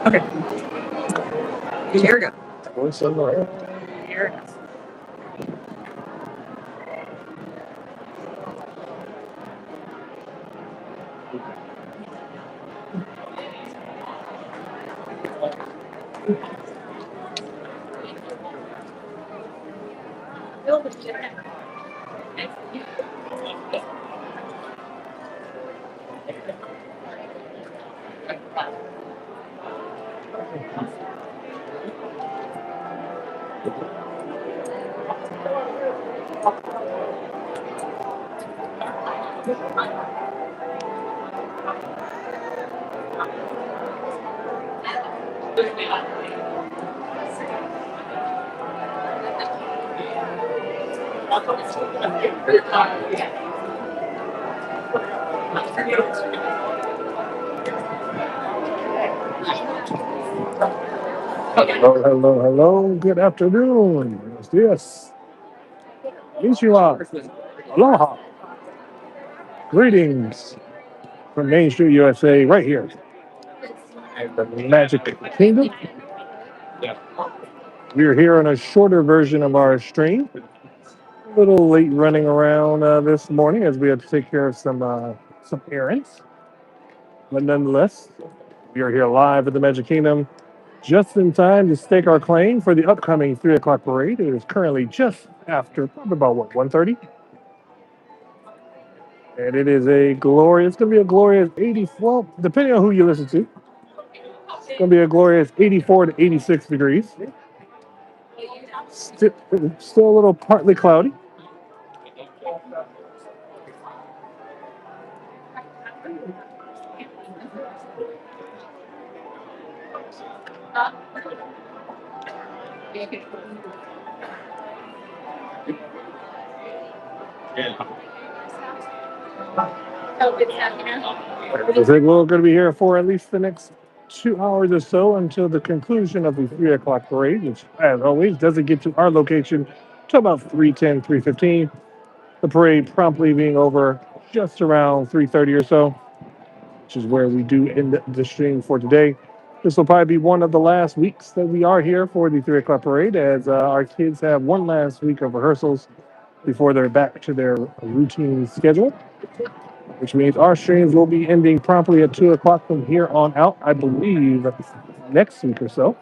Okay. Here we go. Voice over. Here. Hello, hello, hello. Good afternoon. Buenos dias. Konnichiwa. Aloha. Greetings from Main Street, USA, right here in the Magic Kingdom. We're here on a shorter version of our stream. A little late running around this morning as we had to take care of some errands. But nonetheless, we are here live at the Magic Kingdom just in time to stake our claim for the upcoming 3 o'clock parade. It is currently just after, probably about what, 1:30? And it is it's going to be a glorious 84, depending on who you listen to, it's going to be a glorious 84 to 86 degrees. Still a little partly cloudy. We're going to be here for at least the next 2 hours or so until the conclusion of the 3 o'clock parade, which, as always, doesn't get to our location till about 3:10, 3:15. The parade promptly being over just around 3:30 or so, which is where we do end the stream for today. This will probably be one of the last weeks that we are here for the 3 o'clock parade, as our kids have one last week of rehearsals before they're back to their routine schedule, which means our streams will be ending promptly at 2 o'clock from here on out, I believe, next week or so.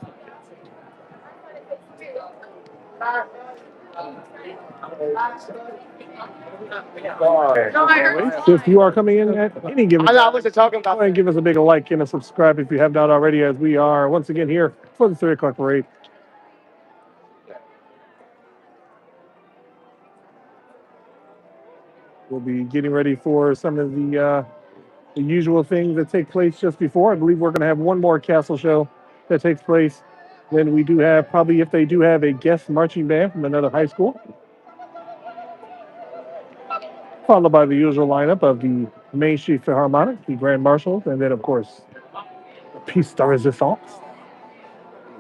If you are coming in at any given time, go ahead and give us a big like and a subscribe if you have not already, as we are once again here for the 3 o'clock parade. We'll be getting ready for some of the usual things that take place just before. I believe we're going to have one more castle show that takes place. Then we do have, probably if they do have, a guest marching band from another high school, followed by the usual lineup of the Main Street Philharmonic, the Grand Marshals, and then, of course, the Piece de Resistance,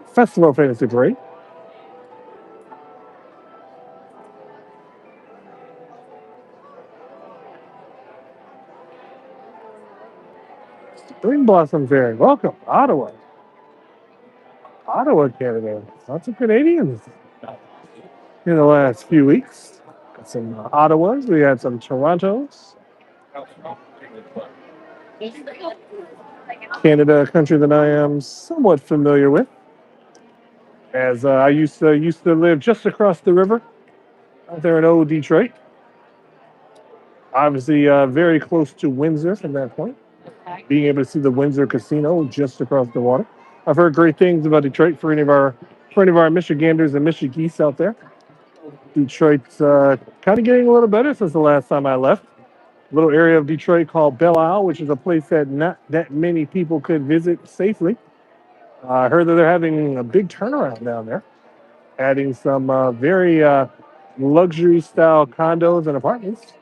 Festival Fantasy Parade. Spring Blossom Fair. Welcome, Ottawa. Ottawa, Canada. Lots of Canadians in the last few weeks. Got some Ottawas. We had some Torontos. Canada, a country that I am somewhat familiar with, as I used to live just across the river out there in old Detroit. Obviously, very close to Windsor from that point. Being able to see the Windsor Casino just across the water. I've heard great things about Detroit for any of our Michiganders and Michigese out there. Detroit's kind of getting a little better since the last time I left. A little area of Detroit called Belle Isle, which is a place that not that many people could visit safely. I heard that they're having a big turnaround down there, adding some very luxury style condos and apartments.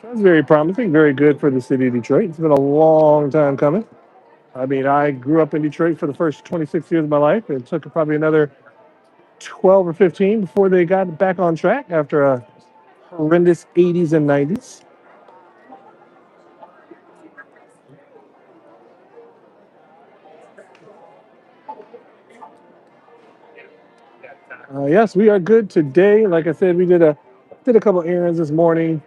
That's very promising, very good for the city of Detroit. It's been a long time coming. I mean, I grew up in Detroit for the first 26 years of my life. It took probably another 12 or 15 before they got back on track after a horrendous 80s and 90s. Yes, we are good today. Like I said, we did a couple errands this morning,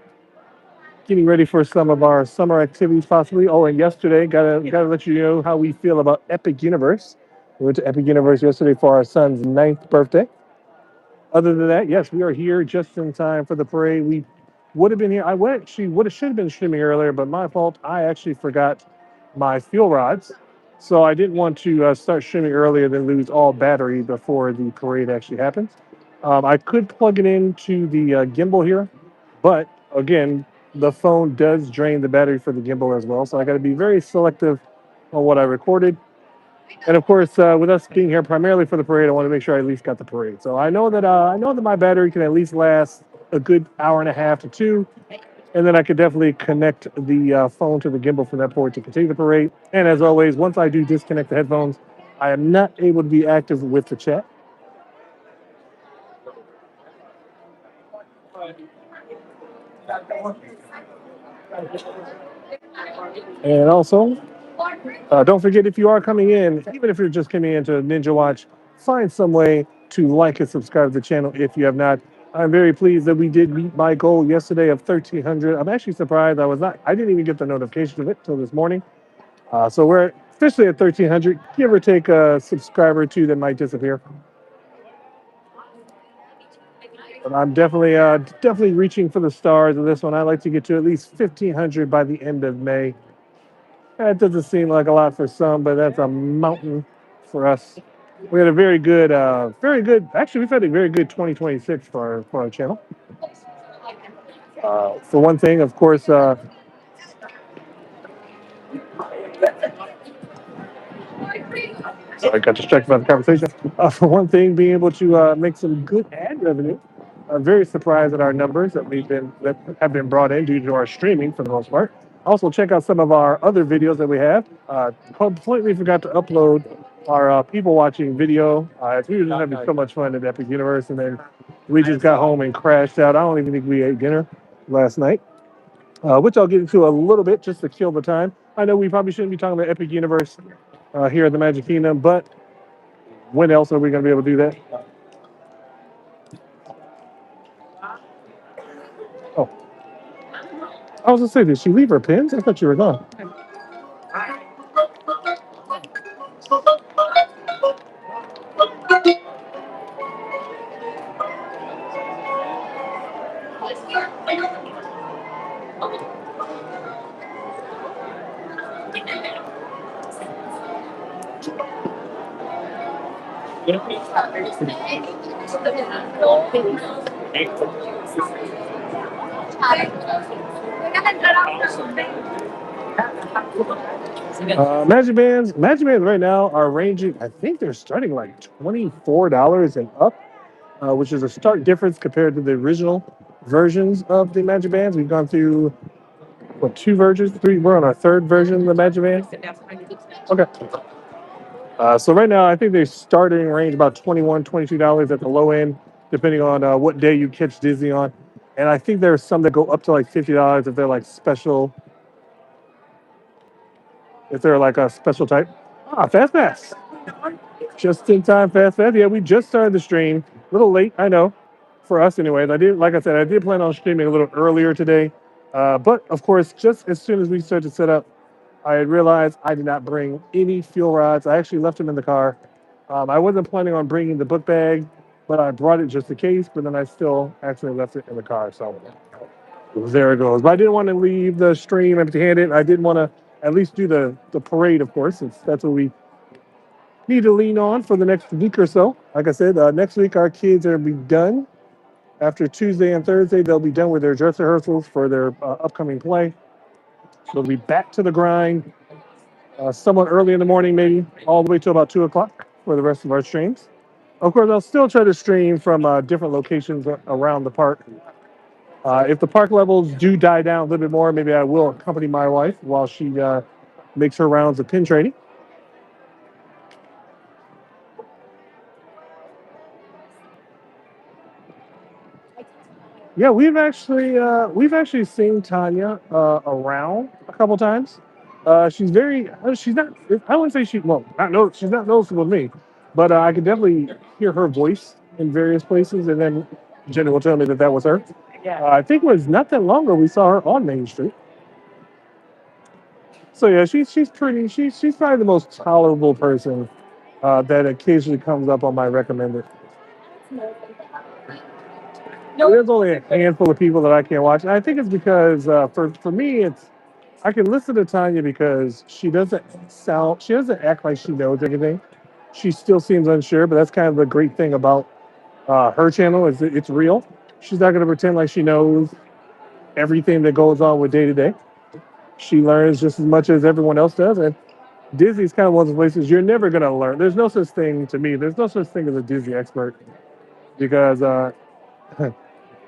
getting ready for some of our summer activities possibly. Oh, and yesterday, gotta let you know how we feel about Epic Universe. We went to Epic Universe yesterday for our son's ninth birthday. Other than that, yes, we are here just in time for the parade. We would have been here. I went. She would have should have been streaming earlier, but my fault. I actually forgot my fuel rods, so I didn't want to start streaming earlier than lose all battery before the parade actually happens. I could plug it into the gimbal here, but again, the phone does drain the battery for the gimbal as well. So I got to be very selective on what I recorded. And of course, with us being here primarily for the parade, I want to make sure I at least got the parade. So I know that my battery can at least last a good hour and a half to two, and then I could definitely connect the phone to the gimbal from that port to continue the parade. And as always, once I do disconnect the headphones, I am not able to be active with the chat. And also, don't forget if you are coming in, even if you're just coming in to Ninja Watch, find some way to like and subscribe to the channel if you have not. I'm very pleased that we did meet my goal yesterday of 1,300. I'm actually surprised I didn't even get the notification of it until this morning. So we're officially at 1,300, give or take a subscriber or two that might disappear. But I'm definitely reaching for the stars of this one. I'd like to get to at least 1,500 by the end of May. That doesn't seem like a lot for some, but that's a mountain for us. We had a very good. Actually, we've had a very good 2026 for our channel. For one thing, of course, so I got distracted by the conversation. For one thing, being able to make some good ad revenue. I'm very surprised at our numbers that have been brought in due to our streaming for the most part. Also, check out some of our other videos that we have. Completely forgot to upload our people watching video. As we were just having so much fun at Epic Universe, and then we just got home and crashed out. I don't even think we ate dinner last night, which I'll get into a little bit just to kill the time. I know we probably shouldn't be talking about Epic Universe here at the Magic Kingdom, but when else are we going to be able to do that? Oh, I was going to say, did she leave her pins? I thought you were gone. Magic Bands right now are ranging. I think they're starting like $24 and up, which is a stark difference compared to the original versions of the Magic Bands. We've gone through what two versions? Three. We're on our third version of the Magic Band. Okay. So right now, I think they're starting range about $21, $22 at the low end, depending on what day you catch Disney on. And I think there's some that go up to like $50 if they're like special, if they're like a special type. Fast Pass. Just in time, Fast Pass. Yeah, we just started the stream. A little late, I know, for us anyways. Like I said, I did plan on streaming a little earlier today. But of course, just as soon as we started to set up, I had realized I did not bring any fuel rods. I actually left them in the car. I wasn't planning on bringing the book bag, but I brought it just in case. But then I still actually left it in the car. So there it goes. But I didn't want to leave the stream empty-handed. I did want to at least do the parade, of course, since that's what we need to lean on for the next week or so. Like I said, next week our kids are be done. After Tuesday and Thursday, they'll be done with their dress rehearsals for their upcoming play. So they'll be back to the grind somewhat early in the morning, maybe all the way to about 2 o'clock for the rest of our streams. Of course, I'll still try to stream from different locations around the park. If the park levels do die down a little bit more, maybe I will accompany my wife while she makes her rounds of pin training. Yeah, we've actually seen Tanya around a couple times. She's very. She's not. I wouldn't say she. Well, not no. She's not noticeable to me, but I could definitely hear her voice in various places, and then Jenny will tell me that that was her. Yeah. I think it was not that long ago we saw her on Main Street. So yeah, she's pretty. She's probably the most tolerable person that occasionally comes up on my recommended. There's only a handful of people that I can't watch. And I think it's because for me, it's I can listen to Tanya because she doesn't act like she knows everything. She still seems unsure, but that's kind of the great thing about her channel is that it's real. She's not going to pretend like she knows everything that goes on with day to day. She learns just as much as everyone else does, and Disney's kind of one of those places you're never going to learn. There's no such thing to me. There's no such thing as a Disney expert because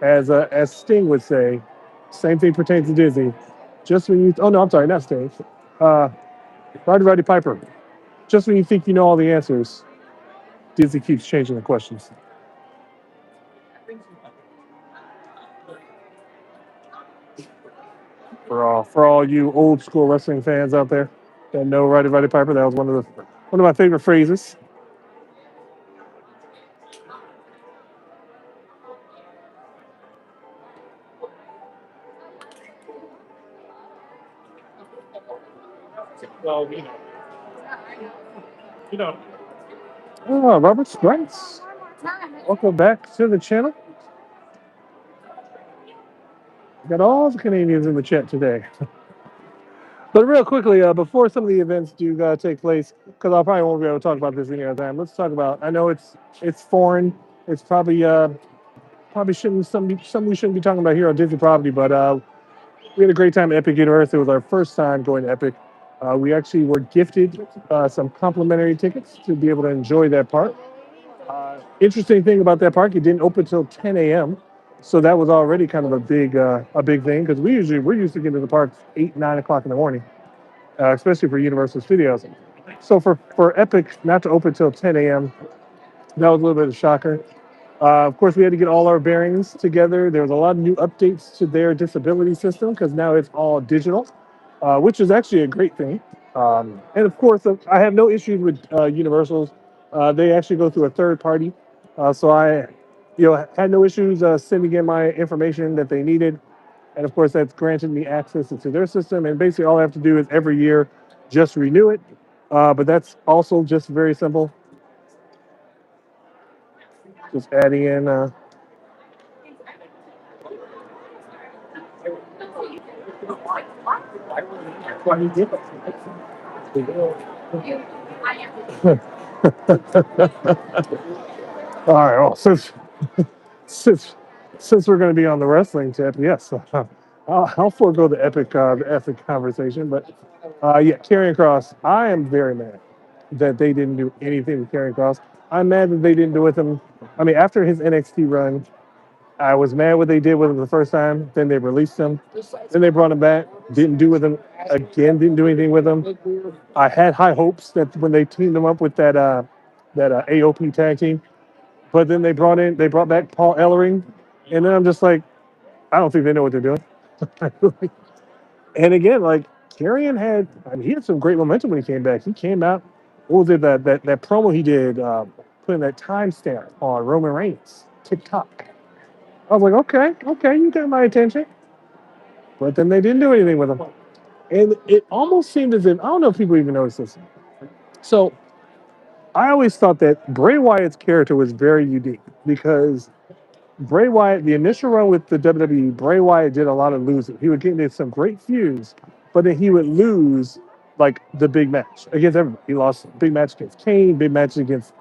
as Sting would say, same thing pertains to Disney. Just when you oh no, I'm sorry, not Sting. Uh, Roddy Piper. Just when you think you know all the answers, Disney keeps changing the questions. For all you old school wrestling fans out there that know Roddy Piper, that was one of my favorite phrases. Well, you know. Oh, Robert Sprites. Welcome back to the channel. We got all the Canadians in the chat today. But real quickly, before some of the events do take place, because I probably won't be able to talk about this any other time. Let's talk about. I know it's foreign. It's probably shouldn't some we shouldn't be talking about here on Disney property, but we had a great time at Epic Universe. It was our first time going to Epic. We actually were gifted some complimentary tickets to be able to enjoy that park. Interesting thing about that park, it didn't open until 10 a.m. So that was already kind of a big thing because we're used to getting to the park 8, 9 o'clock in the morning, especially for Universal Studios. So for Epic not to open till 10 a.m. that was a little bit of a shocker. Of course, we had to get all our bearings together. There was a lot of new updates to their disability system because now it's all digital, which is actually a great thing. And of course, I have no issues with Universals. They actually go through a third party, so I had no issues sending in my information that they needed. And of course, that's granted me access into their system. And basically, all I have to do is every year just renew it. But that's also just very simple. Just adding in. All right. Well, since since we're going to be on the wrestling tip, yes, I'll forego the epic conversation. But yeah, Karrion Cross, I am very mad that they didn't do anything with Karrion Cross. I'm mad that they didn't do with him. I mean, after his NXT run, I was mad what they did with him the first time. Then they released him. Then they brought him back. Didn't do with him again. Didn't do anything with him. I had high hopes that when they teamed him up with that AOP tag team, but then they brought back Paul Ellering, and then I'm just like, I don't think they know what they're doing. And again, like I mean, he had some great momentum when he came back. He came out. What was it that promo he did, putting that timestamp on Roman Reigns TikTok? I was like, okay, you got my attention. But then they didn't do anything with him, and it almost seemed as if I don't know if people even noticed this. So I always thought that Bray Wyatt's character was very unique because Bray Wyatt, the initial run with the WWE, Bray Wyatt did a lot of losing. He would get into some great feuds, but then he would lose like the big match against everybody. He lost big match against Kane, big match against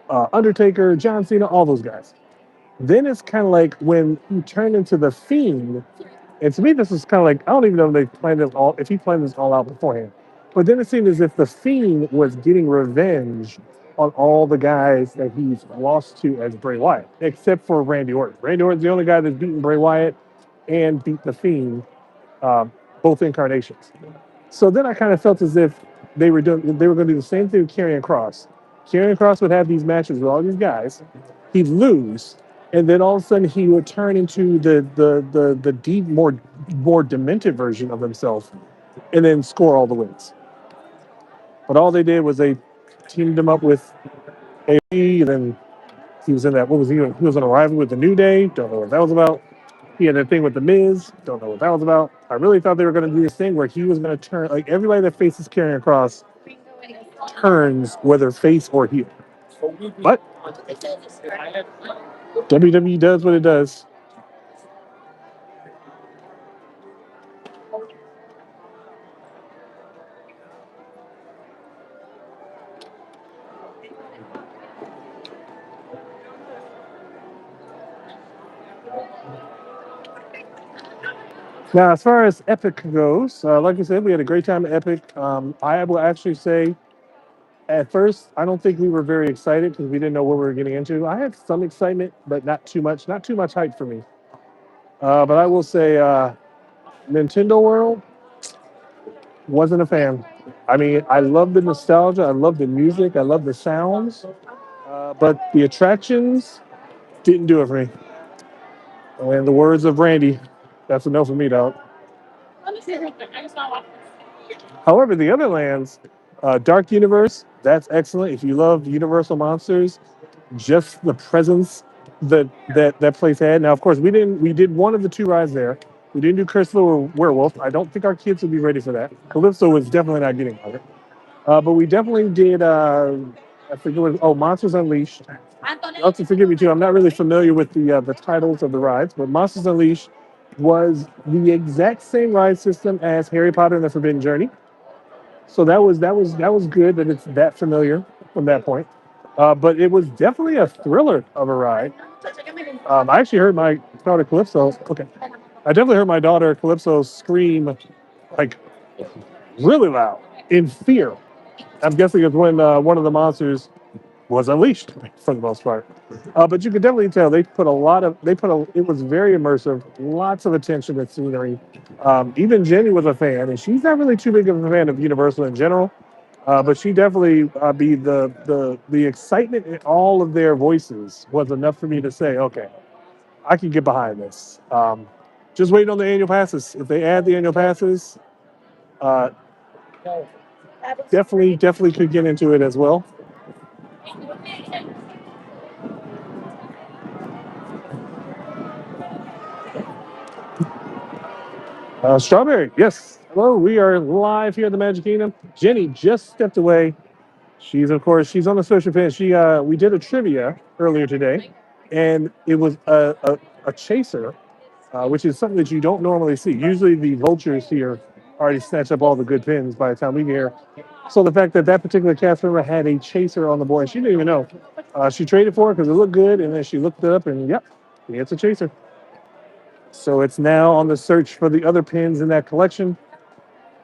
Undertaker, John Cena, all those guys. Then it's kind of like when he turned into the Fiend, and to me, this is kind of like I don't even know if they planned this all if he planned this all out beforehand. But then it seemed as if the Fiend was getting revenge on all the guys that he's lost to as Bray Wyatt, except for Randy Orton. Randy Orton's the only guy that's beaten Bray Wyatt and beat the Fiend, uh, both incarnations. So then I kind of felt as if they were going to do the same thing with Karrion Cross. Karrion Cross would have these matches with all these guys. He'd lose, and then all of a sudden he would turn into the deep, more demented version of himself, and then score all the wins. But all they did was they teamed him up with AB, and then he was in that. What was he? He was on a rival with the New Day. Don't know what that was about. He had that thing with the Miz. Don't know what that was about. I really thought they were going to do this thing where he was going to turn, like everybody that faces carrying across turns, whether face or heel. But WWE does what it does. Now, as far as Epic goes, like I said, we had a great time at Epic. I will actually say, at first, I don't think we were very excited because we didn't know what we were getting into. I had some excitement, but not too much. Not too much hype for me. But I will say, Nintendo World wasn't a fan. I mean, I love the nostalgia. I love the music. I love the sounds. But the attractions didn't do it for me. And the words of Randy, that's a no for me, dog. However, the other lands, Dark Universe, that's excellent. If you love Universal monsters, just the presence that place had. Now, of course, we did one of the two rides there. We didn't do Curse of the Werewolf. I don't think our kids would be ready for that. Calypso was definitely not getting on it. But we definitely did. I forget what. Oh, Monsters Unleashed. Also, forgive me too. I'm not really familiar with the titles of the rides, but Monsters Unleashed was the exact same ride system as Harry Potter and the Forbidden Journey. So that was good that it's that familiar from that point. But it was definitely a thriller of a ride. I actually heard my daughter Calypso. Okay, I definitely heard my daughter Calypso scream like really loud in fear. I'm guessing it's when one of the monsters was unleashed for the most part. But you could definitely tell it was very immersive, lots of attention to scenery. Even Jenny was a fan, and she's not really too big of a fan of Universal in general. But she definitely be the excitement in all of their voices was enough for me to say, okay, I can get behind this. Just waiting on the annual passes. If they add the annual passes, uh, definitely could get into it as well. Strawberry, yes. Hello, we are live here at the Magic Kingdom. Jenny just stepped away. She's on the social pin. We did a trivia earlier today, and it was a chaser, which is something that you don't normally see. Usually, the vultures here already snatch up all the good pins by the time we get here. So the fact that that particular cast member had a chaser on the board, she didn't even know. She traded for it because it looked good, and then she looked it up, and yep, it's a chaser. So it's now on the search for the other pins in that collection.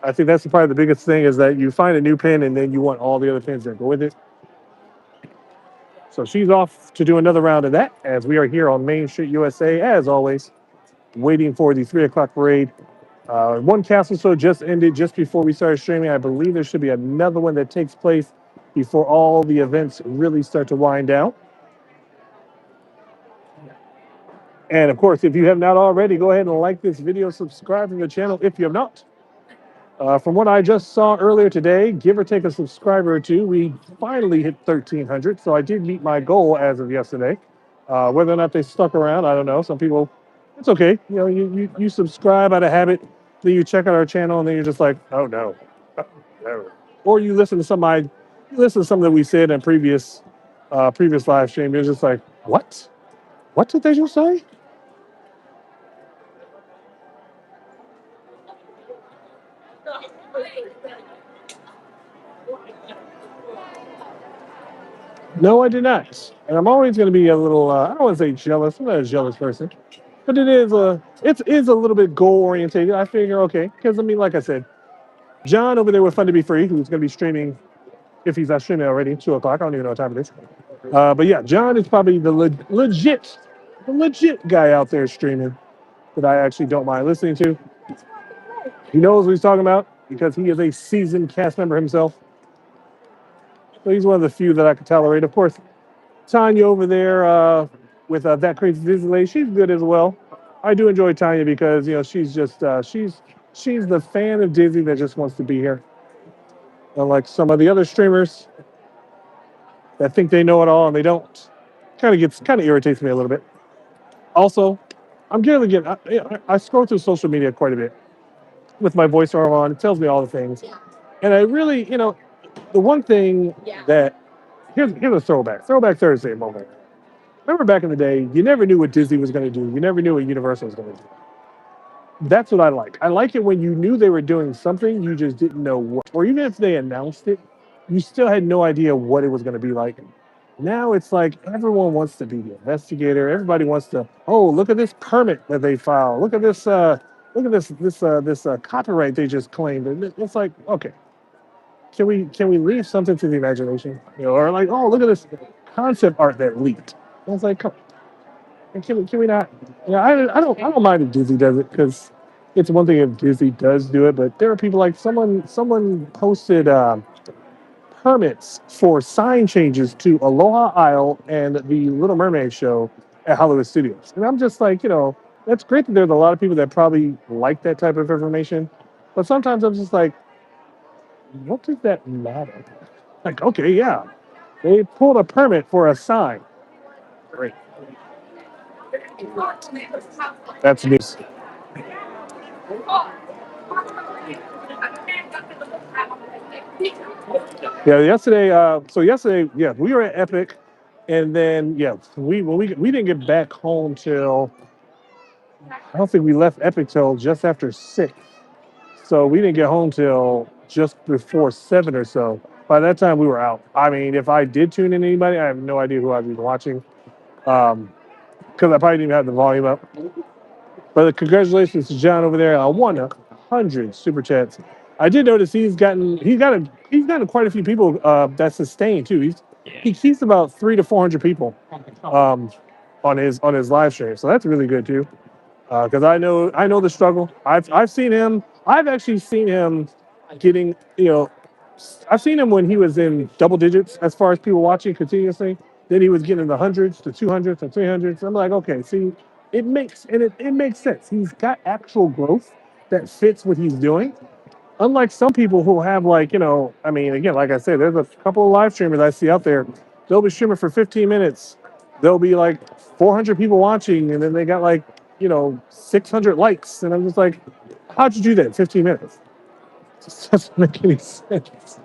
I think that's probably the biggest thing is that you find a new pin and then you want all the other pins that go with it. So she's off to do another round of that as we are here on Main Street, USA, as always, waiting for the 3 o'clock parade. One castle show just ended just before we started streaming. I believe there should be another one that takes place before all the events really start to wind down. And of course, if you have not already, go ahead and like this video, subscribe to the channel if you have not. From what I just saw earlier today, give or take a subscriber or two, we finally hit 1,300. So I did meet my goal as of yesterday. Whether or not they stuck around, I don't know. Some people, it's okay. You subscribe out of habit, then you check out our channel, and then you're just like, oh no, no. Or you listen to something that we said in previous live stream. You're just like, what? What did they just say? No, I did not. And I'm always going to be a little, I don't want to say jealous. I'm not a jealous person, but it is a little bit goal orientated. I figure, okay, because I mean, like I said, John over there with Fun to Be Free, who's going to be streaming, if he's not streaming already, 2 o'clock. I don't even know what time it is. But yeah, John is probably the legit guy out there streaming that I actually don't mind listening to. He knows what he's talking about because he is a seasoned cast member himself. So he's one of the few that I can tolerate. Of course, Tanya over there with that crazy Disney lady, she's good as well. I do enjoy Tanya because she's just She's the fan of Disney that just wants to be here. Unlike some of the other streamers that think they know it all and they don't. Kind of irritates me a little bit. Also, I'm generally getting I scroll through social media quite a bit with my voiceover on. It tells me all the things, and I really, the one thing that here's a throwback Thursday moment. Remember back in the day, you never knew what Disney was going to do. You never knew what Universal was going to do. That's what I like. I like it when you knew they were doing something, you just didn't know what, or even if they announced it, you still had no idea what it was going to be like. Now it's like everyone wants to be the investigator. Everybody wants to. Oh, look at this permit that they filed. Look at this. This copyright they just claimed. And it's like, okay, can we leave something to the imagination? Or like, oh, look at this concept art that leaked. And it's like, come and can we not? Yeah, I don't mind if Disney does it because it's one thing if Disney does do it, but there are people like someone posted permits for sign changes to Aloha Isle and the Little Mermaid show at Hollywood Studios, and I'm just like, that's great that there's a lot of people that probably like that type of information, but sometimes I'm just like, what does that matter? Like, okay, yeah, they pulled a permit for a sign. Great, that's news. Yeah, yesterday. So yesterday, yeah, we were at Epic, and then yeah, we didn't get back home till I don't think we left Epic till just after 6. So we didn't get home till just before 7 or so. By that time, we were out. I mean, if I did tune in anybody, I have no idea who I'd be watching, because I probably didn't even have the volume up. But congratulations to John over there. I won 100 super chats. I did notice he's gotten quite a few people that sustain too. He keeps about 300 to 400 people um, on his live stream, so that's really good too. Because I know the struggle. I've seen him. I've actually seen him getting I've seen him when he was in double digits as far as people watching continuously. Then he was getting in the hundreds, the 200s, and 300s. I'm like, okay, see, it makes sense. He's got actual growth that fits what he's doing. Unlike some people who have like, I mean, again, like I said, there's a couple of live streamers I see out there. They'll be streaming for 15 minutes. There'll be like 400 people watching, and then they got like, 600 likes. And I'm just like, how'd you do that in 15 minutes? It just doesn't make any sense.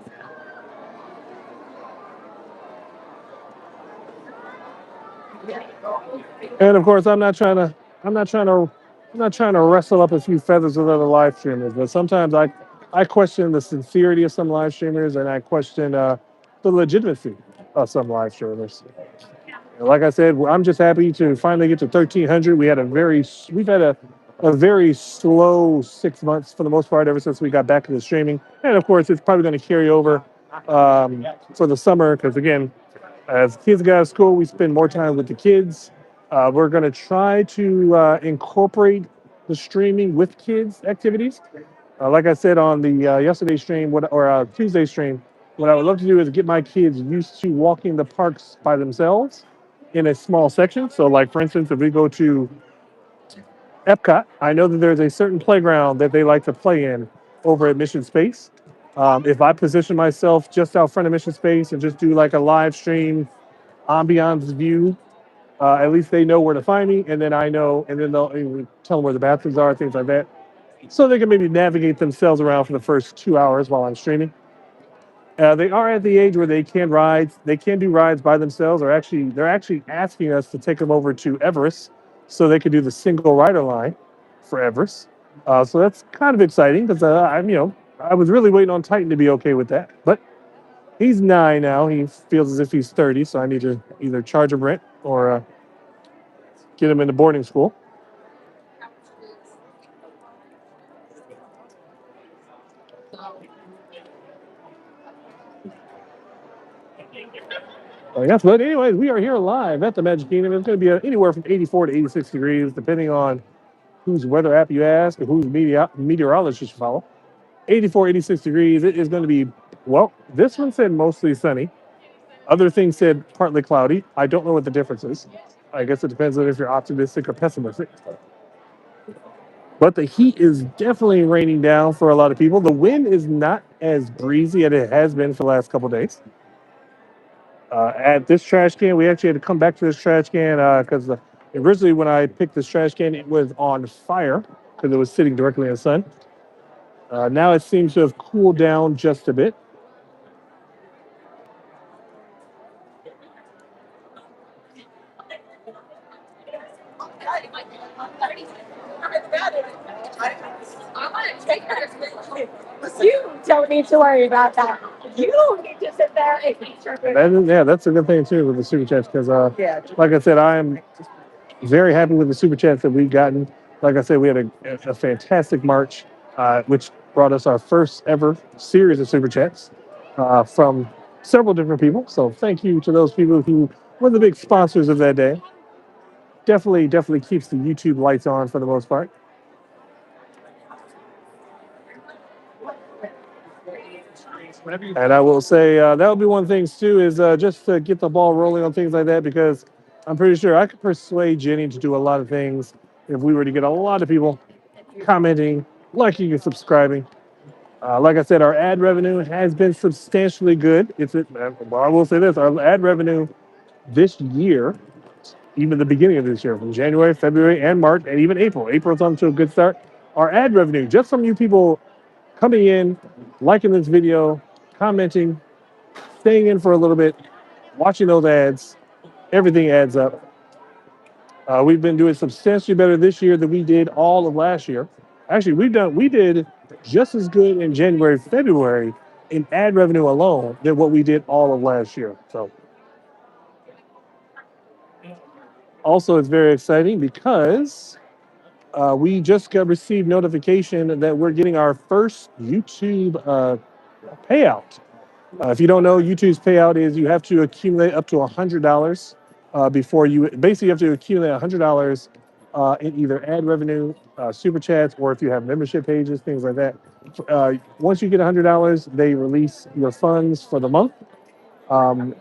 And of course, I'm not trying to wrestle up a few feathers with other live streamers. But sometimes I question the sincerity of some live streamers, and I question the legitimacy of some live streamers. Like I said, I'm just happy to finally get to 1,300. We've had a very slow 6 months for the most part ever since we got back into streaming, and of course, it's probably going to carry over for the summer because again, as kids get out of school, we spend more time with the kids. We're going to try to incorporate the streaming with kids activities. Like I said on the yesterday stream, or Tuesday stream, what I would love to do is get my kids used to walking the parks by themselves in a small section. So, like for instance, if we go to Epcot, I know that there's a certain playground that they like to play in over at Mission Space. If I position myself just out front of Mission Space and just do like a live stream ambiance view, at least they know where to find me, and then I know, and then they'll tell them where the bathrooms are, things like that, so they can maybe navigate themselves around for the first 2 hours while I'm streaming. They are at the age where they can do rides by themselves, or actually, they're actually asking us to take them over to Everest so they could do the single rider line for Everest. So that's kind of exciting because I was really waiting on Titan to be okay with that, but he's 9 now. He feels as if he's 30, so I need to either charge him rent or get him into boarding school. Yes, but anyways, we are here live at the Magic Kingdom. It's going to be anywhere from 84 to 86 degrees, depending on whose weather app you ask or whose meteorologist you follow. 84, 86 degrees. It is going to be, well, this one said mostly sunny. Other things said partly cloudy. I don't know what the difference is. I guess it depends on if you're optimistic or pessimistic. But the heat is definitely raining down for a lot of people. The wind is not as breezy as it has been for the last couple of days. At this trash can, we actually had to come back to this trash can because originally when I picked this trash can, it was on fire because it was sitting directly in the sun. Now it seems to have cooled down just a bit. You don't need to worry about that. You don't need to sit there and eat your food. Yeah, that's a good thing too with the super chats because, Yeah. like I said, I am very happy with the super chats that we've gotten. Like I said, we had a fantastic March, which brought us our first ever series of super chats from several different people. So thank you to those people who were the big sponsors of that day. Definitely keeps the YouTube lights on for the most part. And I will say that would be one of the things too is just to get the ball rolling on things like that because I'm pretty sure I could persuade Jenny to do a lot of things if we were to get a lot of people commenting, liking, and subscribing. Like I said, our ad revenue has been substantially good. Well, I will say this: our ad revenue this year, even the beginning of this year, from January, February, and March, and even April. April's on to a good start. Our ad revenue, just from you people coming in, liking this video, commenting, staying in for a little bit, watching those ads, everything adds up. We've been doing substantially better this year than we did all of last year. Actually, we did just as good in January, February in ad revenue alone than what we did all of last year. So also it's very exciting because we just got received notification that we're getting our first YouTube payout. If you don't know, YouTube's payout is you have to accumulate up to $100 before you basically have to accumulate $100 in either ad revenue, super chats, or if you have membership pages, things like that. Once you get $100, they release your funds for the month.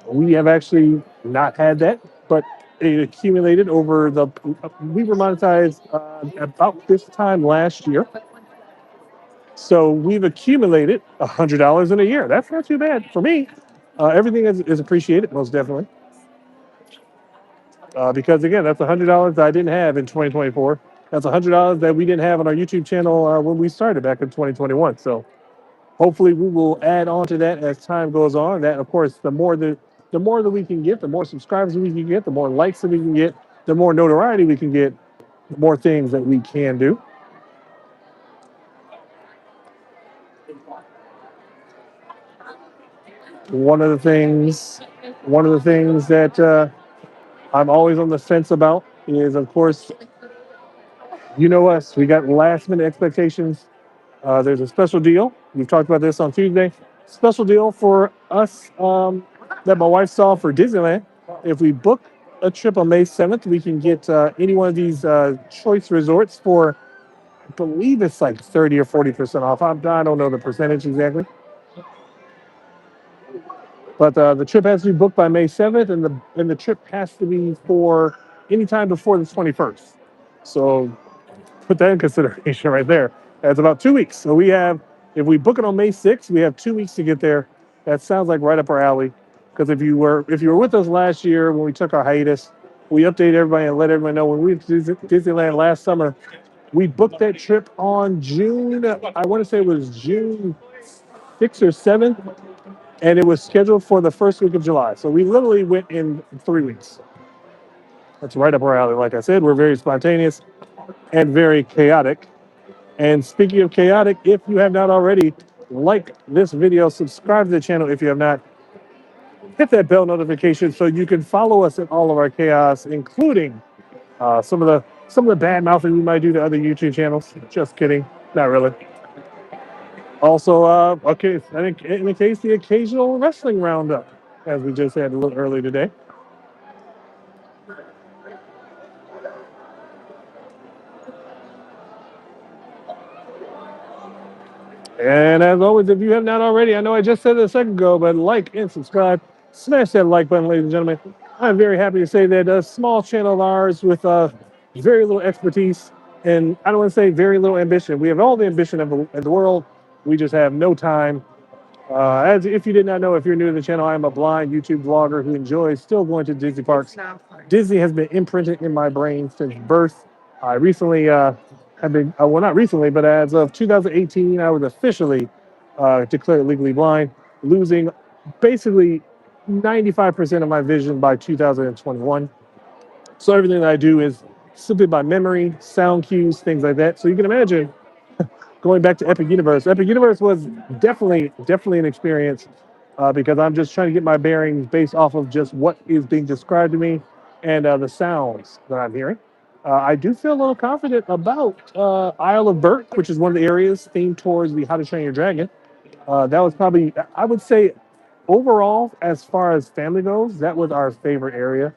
We have actually not had that, but it accumulated over the. We were monetized about this time last year, so we've accumulated $100 in a year. That's not too bad for me. Everything is appreciated, most definitely. Because again, that's $100 I didn't have in 2024. That's $100 that we didn't have on our YouTube channel when we started back in 2021. So hopefully we will add on to that as time goes on. That of course, the more that we can get, the more subscribers we can get, the more likes that we can get, the more notoriety we can get, the more things that we can do. One of the things, one of the things that I'm always on the fence about is, of course, you know us. We got last minute expectations. There's a special deal. We've talked about this on Tuesday. Special deal for us that my wife saw for Disneyland. If we book a trip on May 7th, we can get any one of these choice resorts for, I believe it's like 30 or 40% off. I don't know the percentage exactly. But the trip has to be booked by May 7th, and the trip has to be for any time before the 21st. So put that in consideration right there. That's about 2 weeks. So if we book it on May 6th, we have 2 weeks to get there. That sounds like right up our alley. Because if you were with us last year when we took our hiatus, we updated everybody and let everybody know when we went to Disneyland last summer, we booked that trip on June. I want to say it was June 6th or 7th, and it was scheduled for the first week of July. So we literally went in 3 weeks. That's right up our alley. Like I said, we're very spontaneous and very chaotic. And speaking of chaotic, if you have not already, like this video, subscribe to the channel if you have not, hit that bell notification so you can follow us in all of our chaos, including some of the bad mouthing we might do to other YouTube channels. Just kidding, not really. Also, okay, I think in the case the occasional wrestling roundup, as we just had a little earlier today. And as always, if you have not already, I know I just said it a second ago, but like and subscribe. Smash that like button, ladies and gentlemen. I'm very happy to say that a small channel of ours with very little expertise And I don't want to say very little ambition. We have all the ambition of the world. We just have no time. As if you did not know, if you're new to the channel, I am a blind YouTube vlogger who enjoys still going to Disney parks. Disney has been imprinted in my brain since birth. I recently have been, well, not recently, but as of 2018, I was officially declared legally blind, losing basically 95% of my vision by 2021. So everything that I do is simply by memory, sound cues, things like that. So you can imagine going back to Epic Universe. Epic Universe was definitely an experience because I'm just trying to get my bearings based off of just what is being described to me and the sounds that I'm hearing. I do feel a little confident about Isle of Berk, which is one of the areas themed towards the How to Train Your Dragon. That was probably, I would say, overall, as far as family goes, that was our favorite area.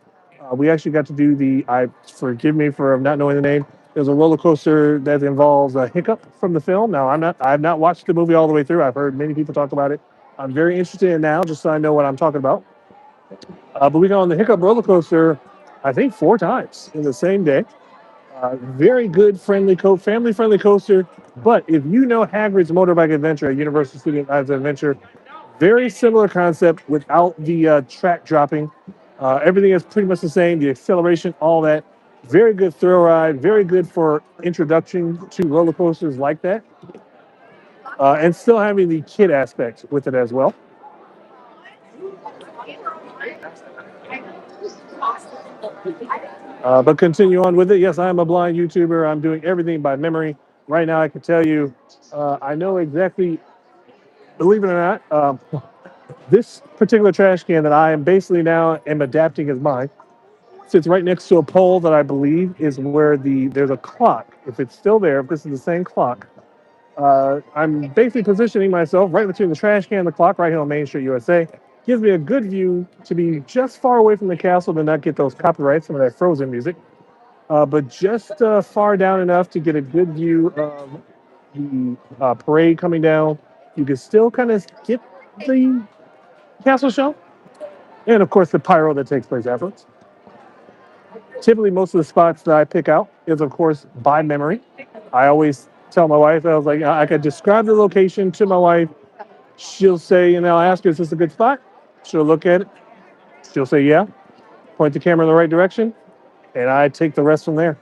We actually got to do I forgive me for not knowing the name. There's a roller coaster that involves a hiccup from the film. Now, I've not watched the movie all the way through. I've heard many people talk about it. I'm very interested in now, just so I know what I'm talking about. But we got on the hiccup roller coaster, I think 4 times in the same day. Very good, family friendly coaster. But if you know Hagrid's Motorbike Adventure at Universal Studios Adventure, very similar concept without the track dropping. Everything is pretty much the same. The acceleration, all that. Very good thrill ride. Very good for introduction to roller coasters like that, and still having the kid aspect with it as well. But continue on with it. Yes, I am a blind YouTuber. I'm doing everything by memory. Right now, I can tell you, I know exactly. Believe it or not, this particular trash can that I am basically now am adapting as mine sits right next to a pole that I believe is where there's a clock. If it's still there, if this is the same clock, I'm basically positioning myself right between the trash can and the clock right here on Main Street, USA. Gives me a good view to be just far away from the castle to not get those copyrights, some of that Frozen music, but just far down enough to get a good view of the parade coming down. You can still kind of get the castle show, and of course the pyro that takes place afterwards. Typically, most of the spots that I pick out is, of course, by memory. I always tell my wife, I was like, I could describe the location to my wife. She'll say, and I'll ask her, is this a good spot? She'll look at it. She'll say, yeah. Point the camera in the right direction, and I take the rest from there.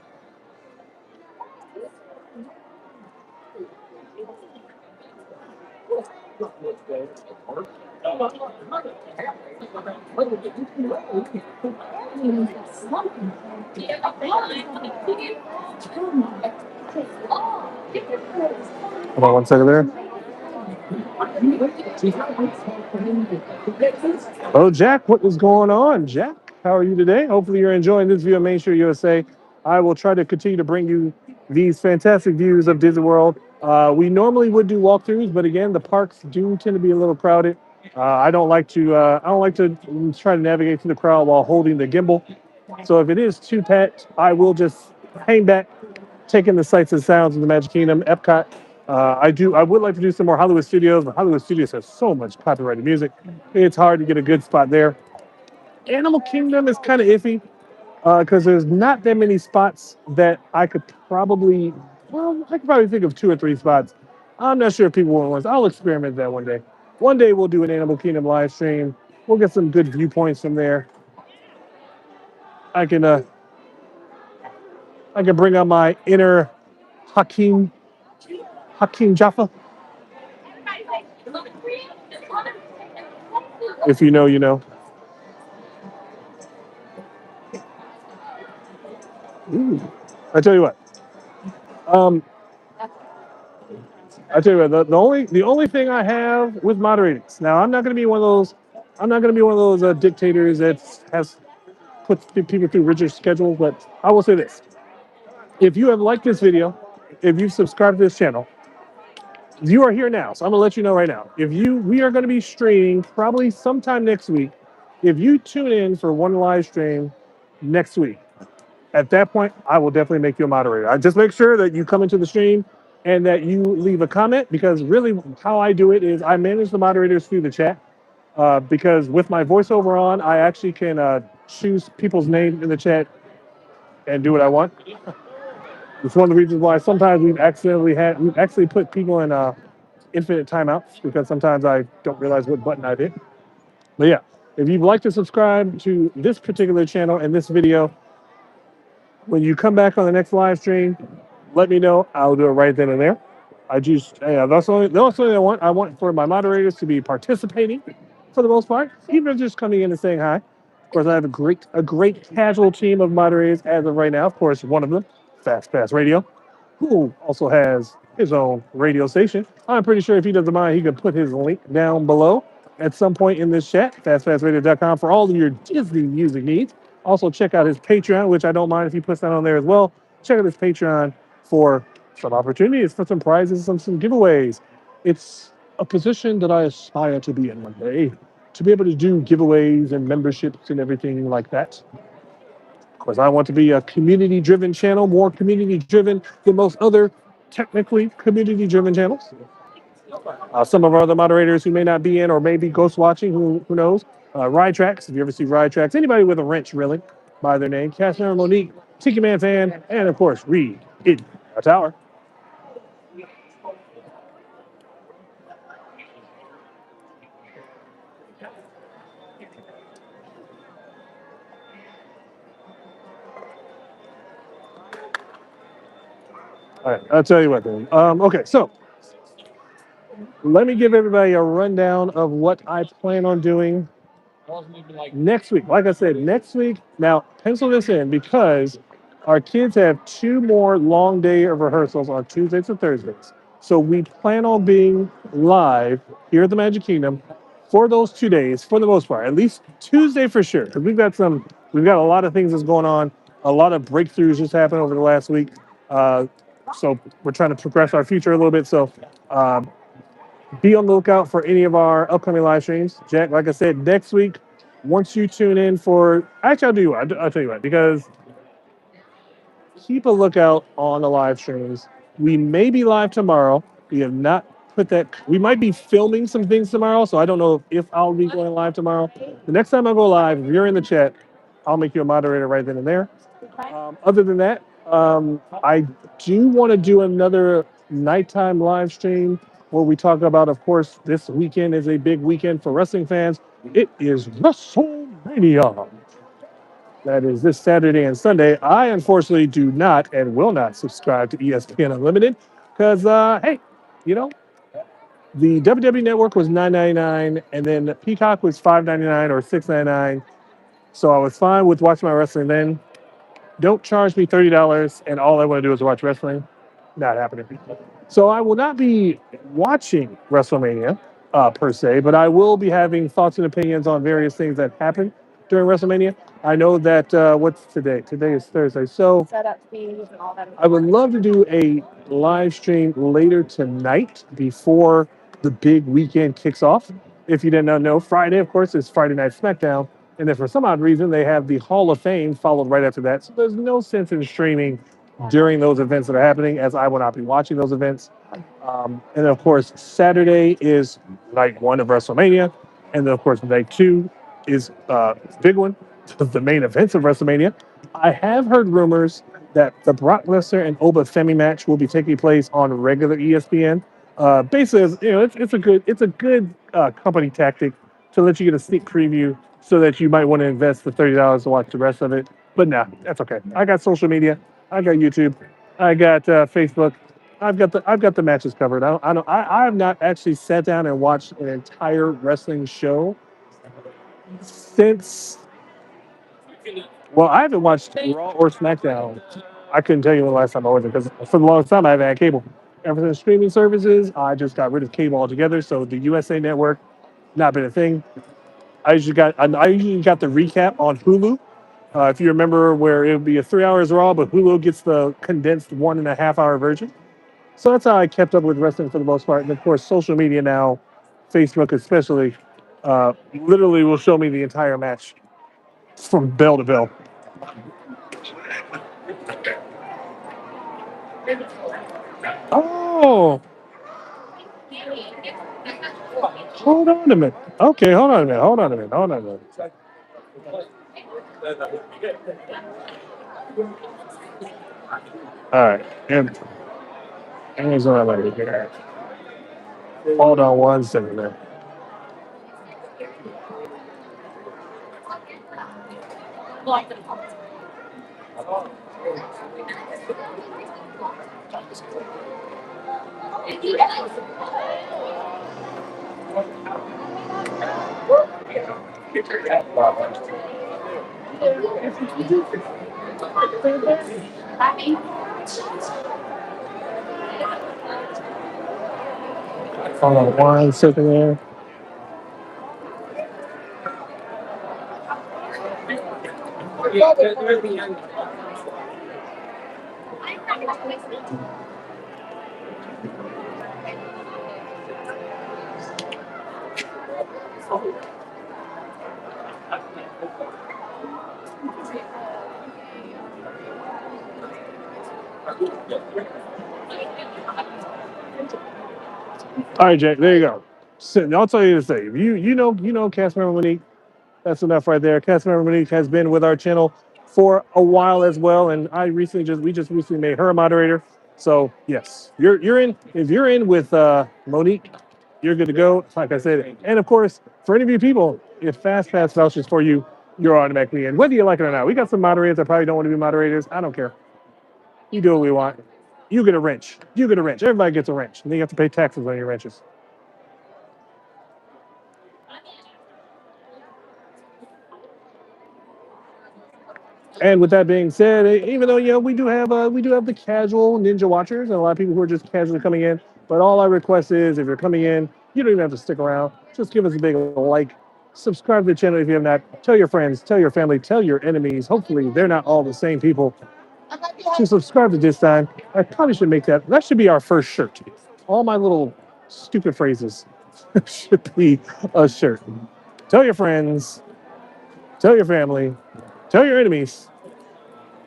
Hold on 1 second there. Oh, Jack, what is going on? Jack, how are you today? Hopefully, you're enjoying this view of Main Street USA. I will try to continue to bring you these fantastic views of Disney World. We normally would do walkthroughs, but again, the parks do tend to be a little crowded. I don't like to. I don't like to try to navigate through the crowd while holding the gimbal. So if it is too packed, I will just hang back, taking the sights and sounds of the Magic Kingdom, Epcot. I would like to do some more Hollywood Studios, but Hollywood Studios has so much copyrighted music. It's hard to get a good spot there. Animal Kingdom is kind of iffy because there's not that many spots that I could probably. Well, I could probably think of 2 or 3 spots. I'm not sure if people want ones. I'll experiment that one day. One day we'll do an Animal Kingdom live stream. We'll get some good viewpoints from there. I can uh, I can bring out my inner Hakeem Hakeem Jaffa. If you know, you know. Ooh. I tell you what. Um, I tell you what. The only thing I have with moderators. Now, I'm not going to be one of those. I'm not going to be one of those dictators that has put people through rigid schedules. But I will say this: if you have liked this video, if you've subscribed to this channel, you are here now. So I'm gonna let you know right now. We are going to be streaming probably sometime next week. If you tune in for one live stream next week, at that point, I will definitely make you a moderator. I just make sure that you come into the stream and that you leave a comment because really how I do it is I manage the moderators through the chat. Because with my voiceover on, I actually can choose people's names in the chat and do what I want. It's one of the reasons why sometimes we've actually put people in infinite timeouts because sometimes I don't realize what button I hit. But yeah, if you'd like to subscribe to this particular channel and this video, when you come back on the next live stream, let me know. I'll do it right then and there. I just yeah, that's the only I want. I want for my moderators to be participating for the most part, even just coming in and saying hi. Of course, I have a great casual team of moderators as of right now. Of course, one of them, Fast Pass Radio, who also has his own radio station. I'm pretty sure if he doesn't mind, he could put his link down below at some point in this chat, fastfastradio.com, for all of your Disney music needs. Also, check out his Patreon, which I don't mind if he puts that on there as well. Check out his Patreon for some opportunities, for some prizes, some giveaways. It's a position that I aspire to be in one day, to be able to do giveaways and memberships and everything like that. Of course, I want to be a community driven channel, more community driven than most other technically community driven channels. Some of our other moderators who may not be in or maybe ghost watching, who knows? Ride Tracks, if you ever see Ride Tracks, anybody with a wrench, really, by their name. Cast Member Monique, Tiki Man Fan, and of course, Reed in a tower. All right, I'll tell you what then. Okay, so let me give everybody a rundown of what I plan on doing next week. Like I said, next week, now pencil this in because our kids have two more long day of rehearsals on Tuesdays and Thursdays. So we plan on being live here at the Magic Kingdom for those 2 days for the most part, at least Tuesday for sure. Because we've got a lot of things that's going on, a lot of breakthroughs just happened over the last week. Uh, so we're trying to progress our future a little bit. So um, be on the lookout for any of our upcoming live streams. Jack, like I said, next week, once you tune in for, actually, I'll do what I'll tell you what, because keep a lookout on the live streams. We may be live tomorrow. We have not put that, we might be filming some things tomorrow. So I don't know if I'll be going live tomorrow. The next time I go live, if you're in the chat, I'll make you a moderator right then and there. Other than that, I do want to do another nighttime live stream where we talk about, of course, this weekend is a big weekend for wrestling fans. It is WrestleMania. That is this Saturday and Sunday. I unfortunately do not and will not subscribe to ESPN Unlimited because, hey, you know, the WWE Network was $9.99 and then Peacock was $5.99 or $6.99. So I was fine with watching my wrestling then. Don't charge me $30 and all I want to do is watch wrestling. Not happening. So I will not be watching WrestleMania per se, but I will be having thoughts and opinions on various things that happened during WrestleMania. I know that what's today? Today is Thursday. So Setup fees and all that. I would love to do a live stream later tonight before the big weekend kicks off. If you did not know, Friday, of course, is Friday Night SmackDown. And then for some odd reason, they have the Hall of Fame followed right after that. So there's no sense in streaming during those events that are happening, as I will not be watching those events. And then, of course, Saturday is night one of WrestleMania. And then, of course, night two is the big one, the main events of WrestleMania. I have heard rumors that the Brock Lesnar and Oba Femi match will be taking place on regular ESPN. Basically, it's a good company tactic to let you get a sneak preview so that you might want to invest the $30 to watch the rest of it. But nah, that's okay. I got social media. I got YouTube. I got Facebook. I've got the matches covered. I have not actually sat down and watched an entire wrestling show since, well, I haven't watched Raw or SmackDown. I couldn't tell you when the last time I was there because for the longest time I haven't had cable. Ever since streaming services, I just got rid of cable altogether. So the USA Network, not been a thing. I usually got the recap on Hulu. If you remember, where it would be a 3 hours Raw, but Hulu gets the condensed 1.5 hour version. So that's how I kept up with wrestling for the most part. And of course, social media now, Facebook especially, literally will show me the entire match from bell to bell. Oh, hold on a minute. Okay, hold on a minute. Hold on a minute. Hold on a minute. All right, and here's what I like to hear. Hold on one second there. Hold on one second there. All right, Jake. There you go. So, I'll tell you to say. If you know, cast member Monique. That's enough right there. Cast member Monique has been with our channel for a while as well, and we just recently made her a moderator. So yes, you're in. If you're in with Monique, you're good to go. Like I said, and of course, for any of you people, if Fast Pass vouchers for you, you're automatically in, whether you like it or not. We got some moderators that probably don't want to be moderators. I don't care. You do what we want. You get a wrench. You get a wrench. Everybody gets a wrench, and then you have to pay taxes on your wrenches. And with that being said, even though we do have the casual ninja watchers and a lot of people who are just casually coming in, but all I request is if you're coming in, you don't even have to stick around. Just give us a big like, subscribe to the channel if you have not. Tell your friends, tell your family, tell your enemies. Hopefully, they're not all the same people. To subscribe to this time, I probably should make that. That should be our first shirt. All my little stupid phrases should be a shirt. Tell your friends, tell your family, tell your enemies.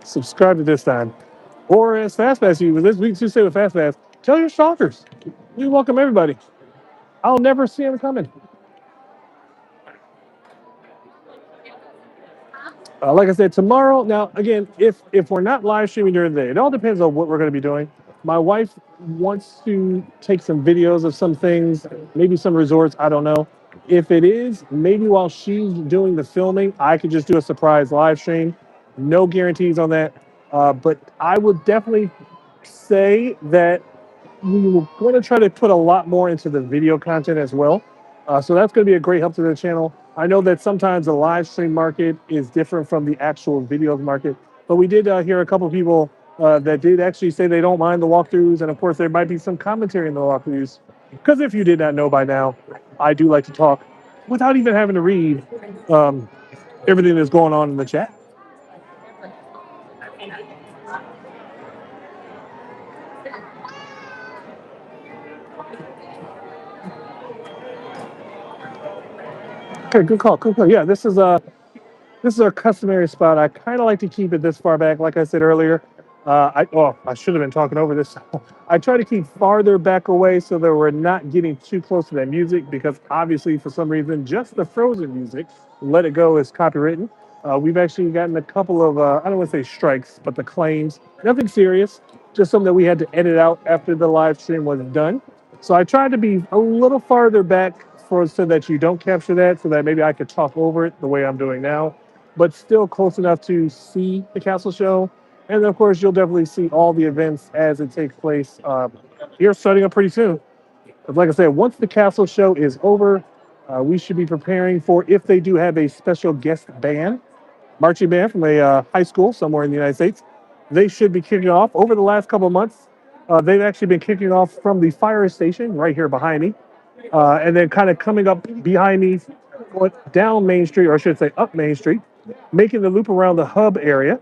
Subscribe to this time. Or as Fast Pass you, this week's Tuesday with Fast Pass, tell your stalkers. We welcome everybody. I'll never see them coming. Like I said, tomorrow. Now, again, if we're not live streaming during the day, it all depends on what we're going to be doing. My wife wants to take some videos of some things, maybe some resorts. I don't know. If it is, maybe while she's doing the filming, I could just do a surprise live stream. No guarantees on that. But I would definitely say that we were going to try to put a lot more into the video content as well. So that's going to be a great help to the channel. I know that sometimes the live stream market is different from the actual videos market, but we did hear a couple of people that did actually say they don't mind the walkthroughs, and of course there might be some commentary in the walkthroughs. Because if you did not know by now, I do like to talk without even having to read um, everything that's going on in the chat. Okay, good call. Good call. Yeah, this is our customary spot. I kind of like to keep it this far back, like I said earlier. I should have been talking over this. I try to keep farther back away so that we're not getting too close to that music because obviously, for some reason, just the Frozen music, "Let It Go," is copywritten. We've actually gotten a couple of I don't want to say strikes, but the claims. Nothing serious, just something that we had to edit out after the live stream was done. So I tried to be a little farther back for so that you don't capture that, so that maybe I could talk over it the way I'm doing now, but still close enough to see the castle show. And of course, you'll definitely see all the events as it takes place here starting up pretty soon. But like I said, once the castle show is over, we should be preparing for if they do have a special guest band, marching band from a high school somewhere in the United States. They should be kicking off over the last couple of months. They've actually been kicking off from the fire station right here behind me, and then kind of coming up behind me, going down Main Street, or I should say up Main Street, making the loop around the hub area,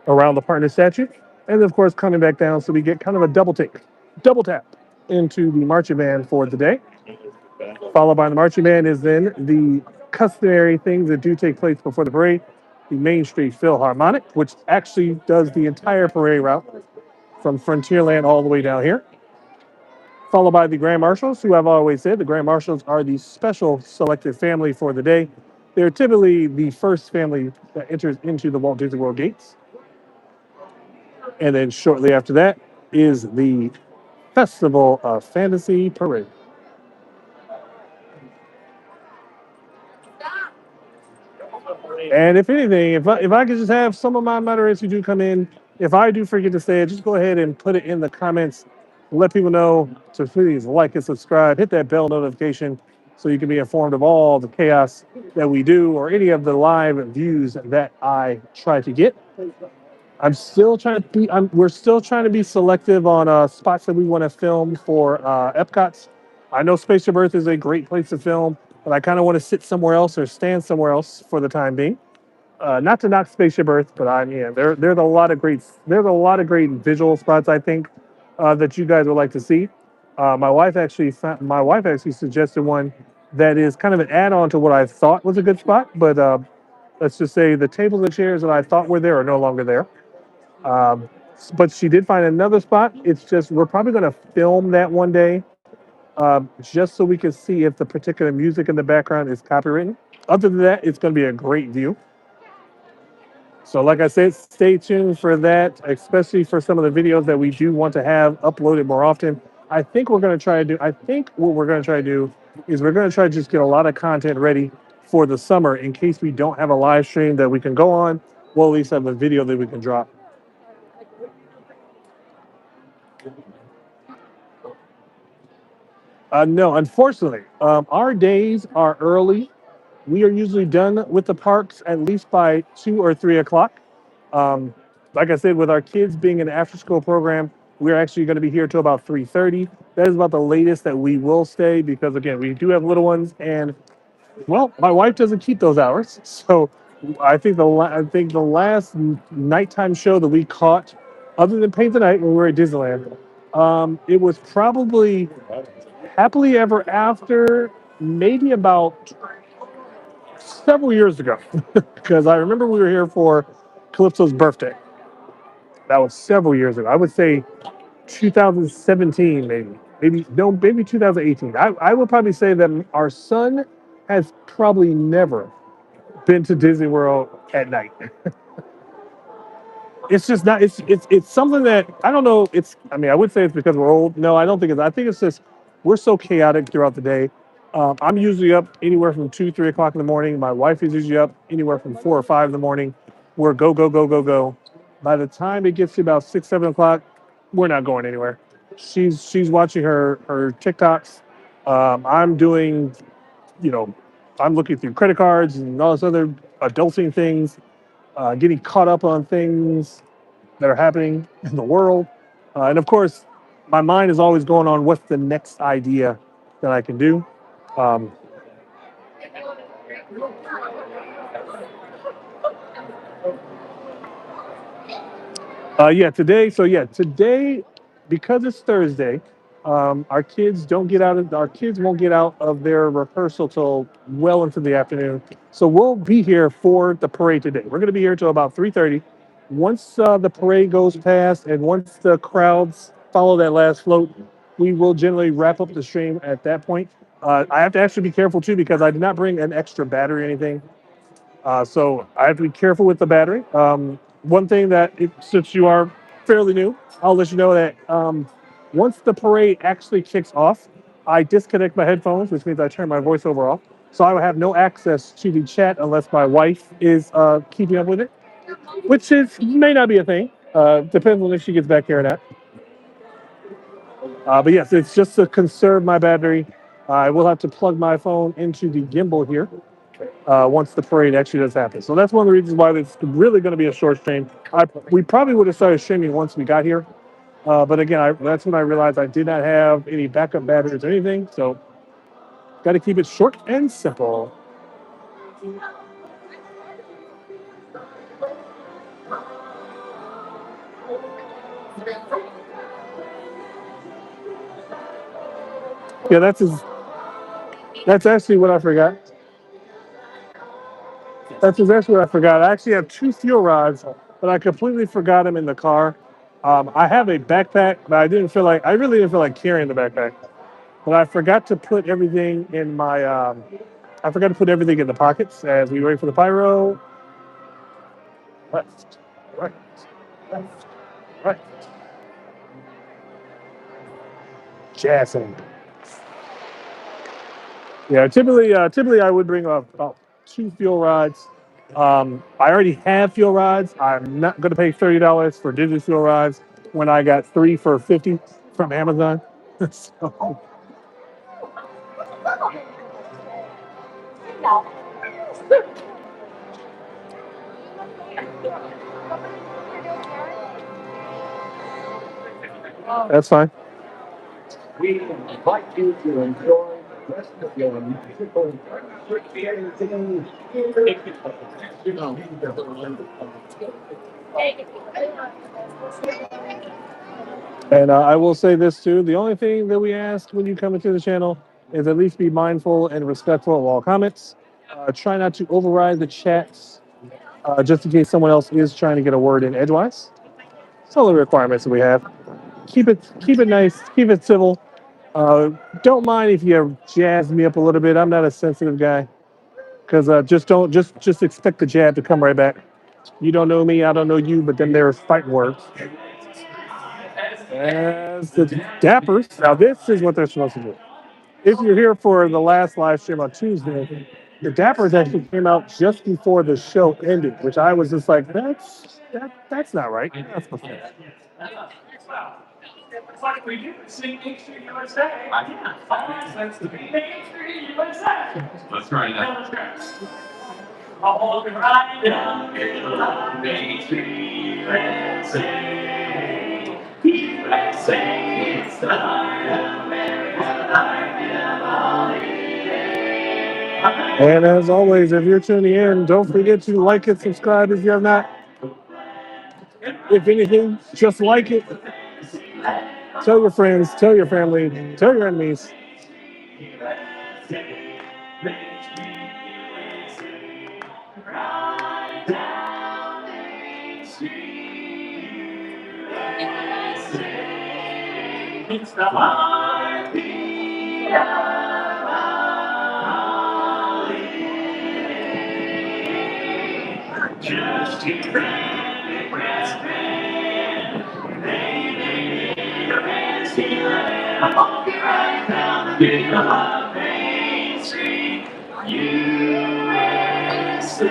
around the partner statue, and of course coming back down so we get kind of a double take, double tap into the marching band for the day. Followed by the marching band is then the customary things that do take place before the parade. The Main Street Philharmonic, which actually does the entire parade route from Frontierland all the way down here. Followed by the Grand Marshals, who I've always said the Grand Marshals are the special selected family for the day. They're typically the first family that enters into the Walt Disney World gates. And then shortly after that is the Festival of Fantasy Parade. And if anything, if I could just have some of my moderators who do come in, if I do forget to say it, just go ahead and put it in the comments. Let people know to please like and subscribe, hit that bell notification so you can be informed of all the chaos that we do or any of the live views that I try to get. We're still trying to be selective on spots that we want to film for Epcot's. I know Spaceship Earth is a great place to film, but I kind of want to sit somewhere else or stand somewhere else for the time being. Not to knock Spaceship Earth, but I mean, there's a lot of great visual spots I think that you guys would like to see. My wife actually suggested one that is kind of an add-on to what I thought was a good spot, but let's just say the tables and chairs that I thought were there are no longer there. Um, but she did find another spot. It's just we're probably going to film that one day, just so we can see if the particular music in the background is copywritten. Other than that, it's going to be a great view. So, like I said, stay tuned for that, especially for some of the videos that we do want to have uploaded more often. I think what we're going to try to do is we're going to try to just get a lot of content ready for the summer in case we don't have a live stream that we can go on. We'll at least have a video that we can drop. No, unfortunately, our days are early. We are usually done with the parks at least by 2 or 3 o'clock. Um, like I said, with our kids being an after-school program, we're actually going to be here till about 3:30. That is about the latest that we will stay because again, we do have little ones, and well, my wife doesn't keep those hours. So I think the last nighttime show that we caught, other than Paint the Night when we were at Disneyland, it was probably Happily Ever After, maybe about several years ago, because I remember we were here for Calypso's birthday. That was several years ago. I would say 2017, maybe 2018. I would probably say that our son has probably never been to Disney World at night. It's just not. It's something that I don't know. I would say it's because we're old. No, I don't think it's. I think it's just we're so chaotic throughout the day. I'm usually up anywhere from 2, 3 o'clock in the morning. My wife is usually up anywhere from 4 or 5 in the morning. We're go go go go go. By the time it gets to about 6, 7 o'clock, we're not going anywhere. She's watching her TikToks. I'm doing, you know, I'm looking through credit cards and all this other adulting things, getting caught up on things that are happening in the world. And of course, my mind is always going on what's the next idea that I can do. Um, today, because it's Thursday, our kids won't get out of their rehearsal till well into the afternoon. So we'll be here for the parade today. We're going to be here till about 3:30. Once the parade goes past and once the crowds follow that last float, we will generally wrap up the stream at that point. I have to actually be careful too because I did not bring an extra battery or anything. So I have to be careful with the battery. One thing since you are fairly new, I'll let you know that once the parade actually kicks off, I disconnect my headphones, which means I turn my voiceover off. So I will have no access to the chat unless my wife is keeping up with it, which is may not be a thing. Depends on if she gets back here or not. But yes, it's just to conserve my battery. I will have to plug my phone into the gimbal here once the parade actually does happen. So that's one of the reasons why it's really going to be a short stream. We probably would have started streaming once we got here. But again, that's when I realized I did not have any backup batteries or anything. So got to keep it short and simple. Yeah, that's actually what I forgot. That's exactly what I forgot. I actually have two fuel rods, but I completely forgot them in the car. I have a backpack, but I really didn't feel like carrying the backpack. But I forgot to put everything in the pockets as we wait for the pyro. Left, right, left. Right. Jazzing. Yeah, typically I would bring about two fuel rods. I already have fuel rods. I'm not going to pay $30 for digital fuel rods when I got three for 50 from Amazon. So, that's fine. We invite you to enjoy the rest of your musical experience. And I will say this too: the only thing that we ask when you come into the channel is at least be mindful and respectful of all comments. Try not to override the chats, just in case someone else is trying to get a word in edgewise. It's all the requirements that we have. Keep it nice, keep it civil. Uh, don't mind if you jazz me up a little bit. I'm not a sensitive guy, because just don't just expect the jab to come right back. You don't know me, I don't know you, but then there's fighting words. As the Dappers. Now this is what they're supposed to do. If you're here for the last live stream on Tuesday, the Dappers actually came out just before the show ended, which I was just like, that's not right. That's pathetic. It's like we do sing Main Street USA. Yeah, that's the Main Street USA. Let's try that. All right down the Main Street USA. USA, it's the heart of America, heart of And as always, if you're tuning in, don't forget to like and subscribe if you have not. If anything, just like it. Tell your friends, tell your family, tell your enemies. It's the heartbeat of Hollywood. Just keep friendly, best friend. Baby, friends here. I'm walking right down the middle of Main Street, USA.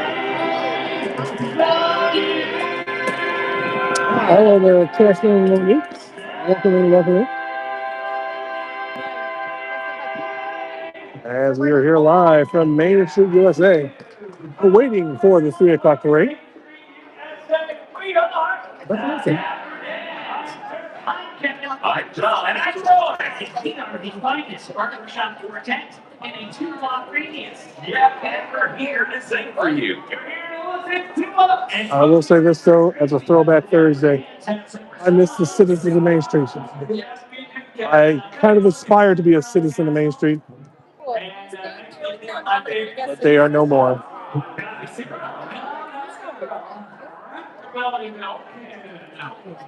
Hello there, Catherine Monique. Welcome in, welcome in. As we are here live from Main Street, USA, we're waiting for the 3 o'clock parade. That's awesome. I'm Joe, and I'm Roy. We are the finest barbershop quartet in a 2-block radius. Yeah, and we're here to sing for you. You're here to listen to us. I will say this though, as a throwback Thursday, I miss the citizens of Main Street. I kind of aspire to be a citizen of Main Street, but they are no more.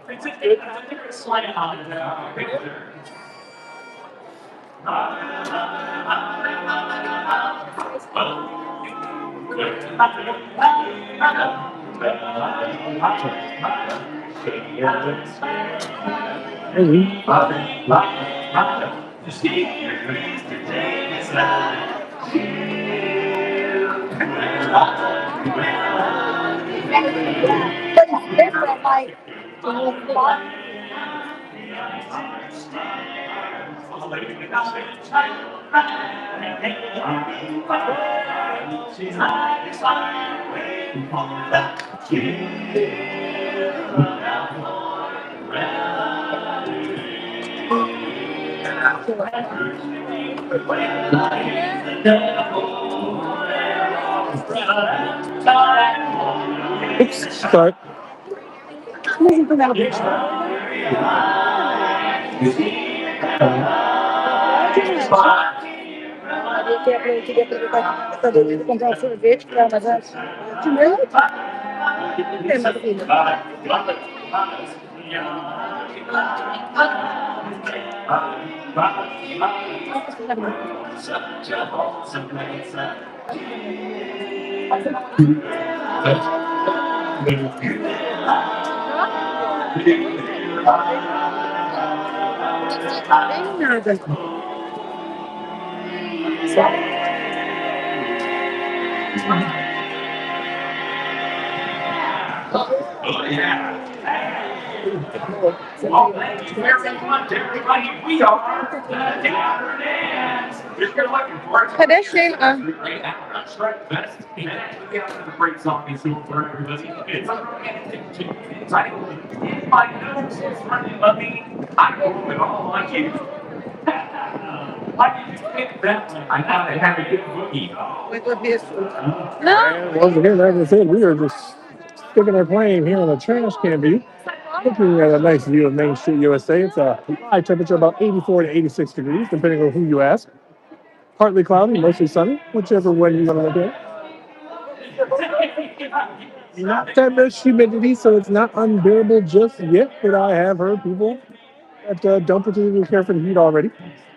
It's a different slant on it. Different, like, Oops, sorry. que é para que aproveitar para comprar o sorvete para armazar de novo. É, mas filho. Oh, yeah. Well, thank you very much, everybody. We are the Gatherers. If you're looking for it, Pedestrian. right now, Strike Fest. And actually, we have another great song in store for everybody. It's a romantic tune entitled If My Nose Is Running Lovey, I Hope It All On You. Why did you pick that one? I thought it had a good boogie. With this. And once again, as I said, we are just sticking our plane here on a trash can view, looking at a nice view of Main Street, USA. It's a high temperature, about 84 to 86 degrees, depending on who you ask. Partly cloudy, mostly sunny, whichever one you want to look at. Not that much humidity, so it's not unbearable just yet, but I have heard people that don't particularly care for the heat already.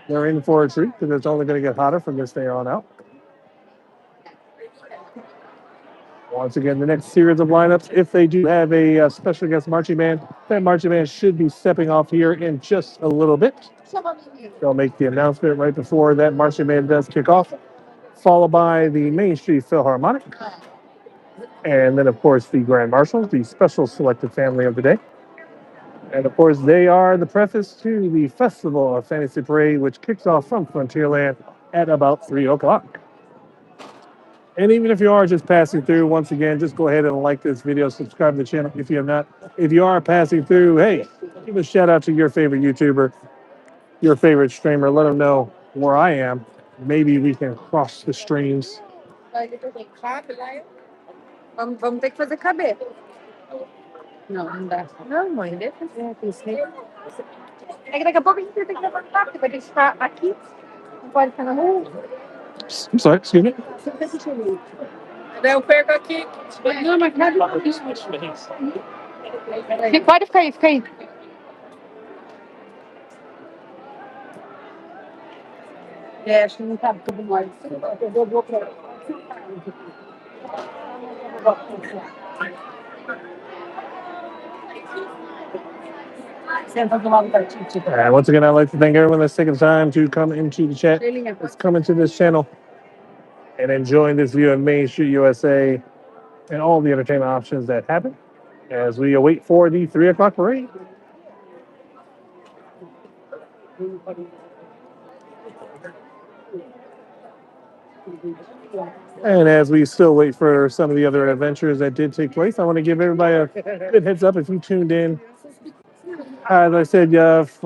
They're in for a treat because it's only going to get hotter from this day on out. Once again, the next series of lineups, if they do have a special guest marching band, that marching band should be stepping off here in just a little bit. They'll make the announcement right before that marching band does kick off, followed by the Main Street Philharmonic, and then, of course, the Grand Marshals, the special selected family of the day. And, of course, they are the preface to the Festival of Fantasy Parade, which kicks off from Frontierland at about 3 o'clock. And even if you are just passing through, once again, just go ahead and like this video, subscribe to the channel if you have not. If you are passing through, hey, give a shout out to your favorite YouTuber, your favorite streamer. Let them know where I am. Maybe we can cross the streams. Vamos ter que fazer cabeça. Não, não dá. Não, mãe, deixa eu ver. É que daqui a pouco a gente tem que levantar, porque vai ter que ficar aqui. Não pode ficar na rua. I'm sorry, excuse me. Daí eu perco aqui. Não, mas cadê? Pode ficar aí, fica aí. É, acho que não cabe tudo mais. Eu vou pra... Senta do lado da Titi. And once again, I'd like to thank everyone that's taking time to come into the chat, that's coming to this channel, and enjoying this view of Main Street, USA, and all the entertainment options that happen as we await for the 3 o'clock parade. And as we still wait for some of the other adventures that did take place, I want to give everybody a good heads up if you tuned in. As I said,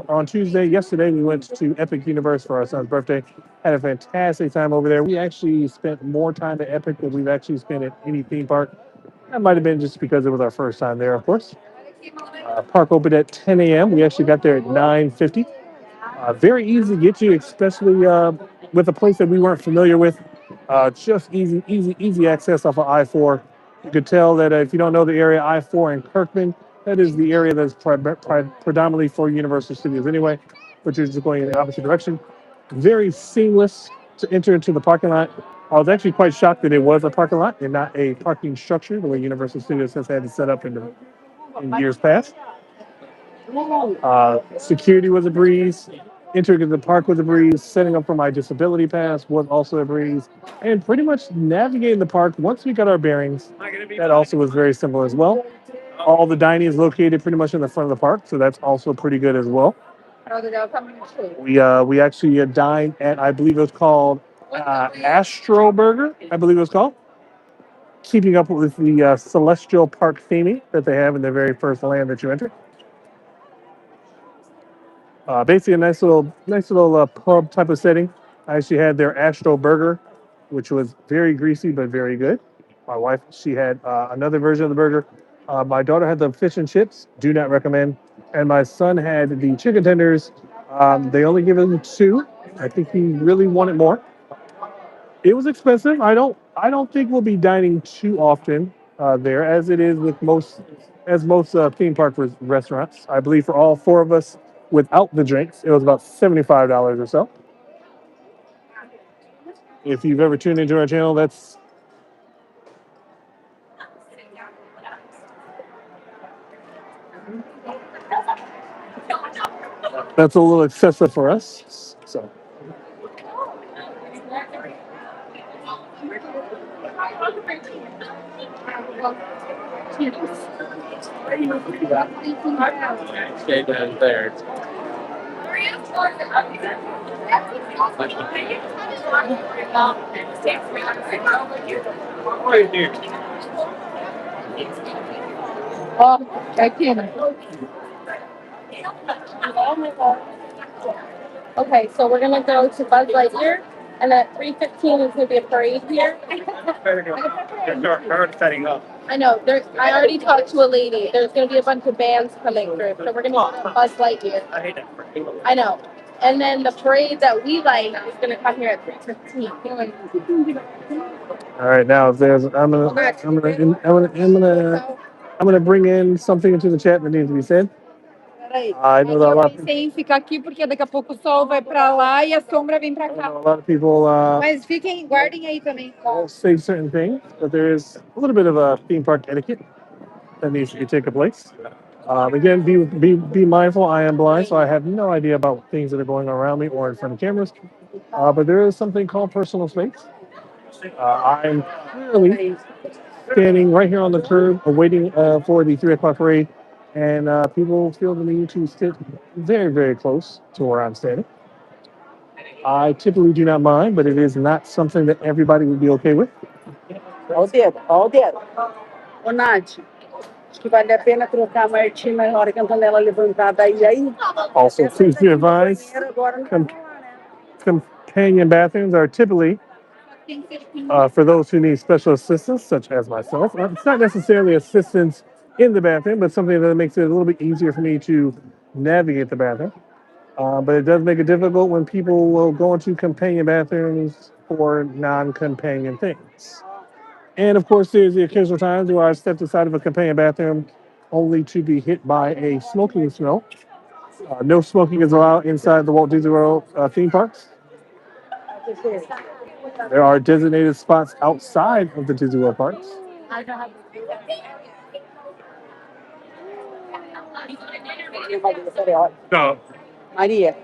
on Tuesday, yesterday, we went to Epic Universe for our son's birthday. Had a fantastic time over there. We actually spent more time at Epic than we've actually spent at any theme park. That might have been just because it was our first time there, of course. Park opened at 10 a.m. We actually got there at 9:50. Very easy to get to, especially with a place that we weren't familiar with. Just easy access off of I-4. You could tell that if you don't know the area, I-4 in Kirkman, that is the area that's predominantly for Universal Studios anyway, but you're just going in the opposite direction. Very seamless to enter into the parking lot. I was actually quite shocked that it was a parking lot and not a parking structure, the way Universal Studios has had it set up in years past. Security was a breeze. Entering the park was a breeze. Setting up for my disability pass was also a breeze. And pretty much navigating the park, once we got our bearings, that also was very simple as well. All the dining is located pretty much in the front of the park, so that's also pretty good as well. We actually dined at, I believe it was called Astro Burger, I believe it was called. Keeping up with the Celestial Park theming that they have in the very first land that you enter. Basically a nice little pub type of setting. I actually had their Astro Burger, which was very greasy but very good. My wife, she had another version of the burger. My daughter had the fish and chips. Do not recommend. And my son had the chicken tenders. They only give him 2. I think he really wanted more. It was expensive. I don't think we'll be dining too often there, as it is with most theme park restaurants. I believe for all 4 of us, without the drinks, it was about $75 or so. If you've ever tuned into our channel, that's That's a little excessive for us. So Stay down there. Right here. Oh, I can't. Okay, so we're gonna go to Buzz Lightyear, and at 3:15 is gonna be a parade here. They're already setting up. I know. I already talked to a lady. There's gonna be a bunch of bands coming through, so we're gonna go to Buzz Lightyear. I hate that parade. I know. And then the parade that we like is gonna come here at 3:15. all right, now if there's I'm gonna bring in something into the chat that needs to be said. I know that a lot. Pensei em ficar aqui porque daqui a pouco o sol vai pra lá e a sombra vem pra I cá. know a lot of people Mas fiquem, guardem aí também. won't say certain things, but there is a little bit of a theme park etiquette that needs to take place. Again, be mindful. I am blind, so I have no idea about things that are going on around me or in front of cameras. But there is something called personal space. I'm clearly standing right here on the curb, waiting for the 3 o'clock parade, and people feel the need to sit very, very close to where I'm standing. I typically do not mind, but it is not something that everybody would be okay with. Ó o dedo, ó o dedo. Ô, Nath, acho que vale a pena trocar a Martina na hora que a Antonella levantada aí. Also, please be advised, Agora não com- vai rolar, né? companion bathrooms are typically for those who need special assistance, such as myself. It's not necessarily assistance in the bathroom, but something that makes it a little bit easier for me to navigate the bathroom. But it does make it difficult when people will go into companion bathrooms for non-companion things. And of course, there's the occasional times where I stepped inside of a companion bathroom only to be hit by a smoking smell. No smoking is allowed inside the Walt Disney World theme parks. There are designated spots outside of the Disney World parks. No. Maria,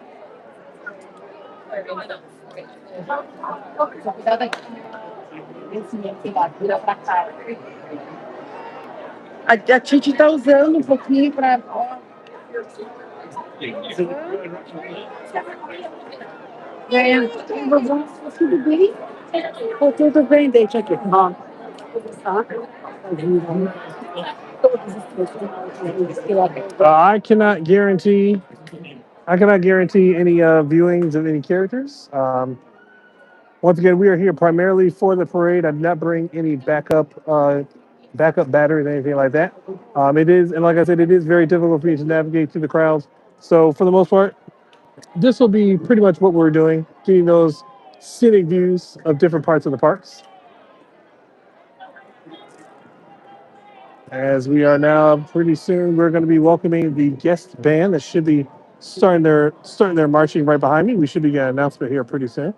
Cuidado aqui. Esse lá, vira pra cá. a Titi tá usando um pouquinho para. Tudo bem? Tudo bem, deixa aqui. Ó. Tá? Todos os profissionais que lá tem. I cannot guarantee any viewings of any characters. Once again, we are here primarily for the parade. I did not bring any backup batteries or anything like that. It is, and like I said, it is very difficult for me to navigate through the crowds. So for the most part, this will be pretty much what we're doing, getting those scenic views of different parts of the parks. As we are now pretty soon, we're going to be welcoming the guest band that should be starting their marching right behind me. We should be getting an announcement here pretty soon.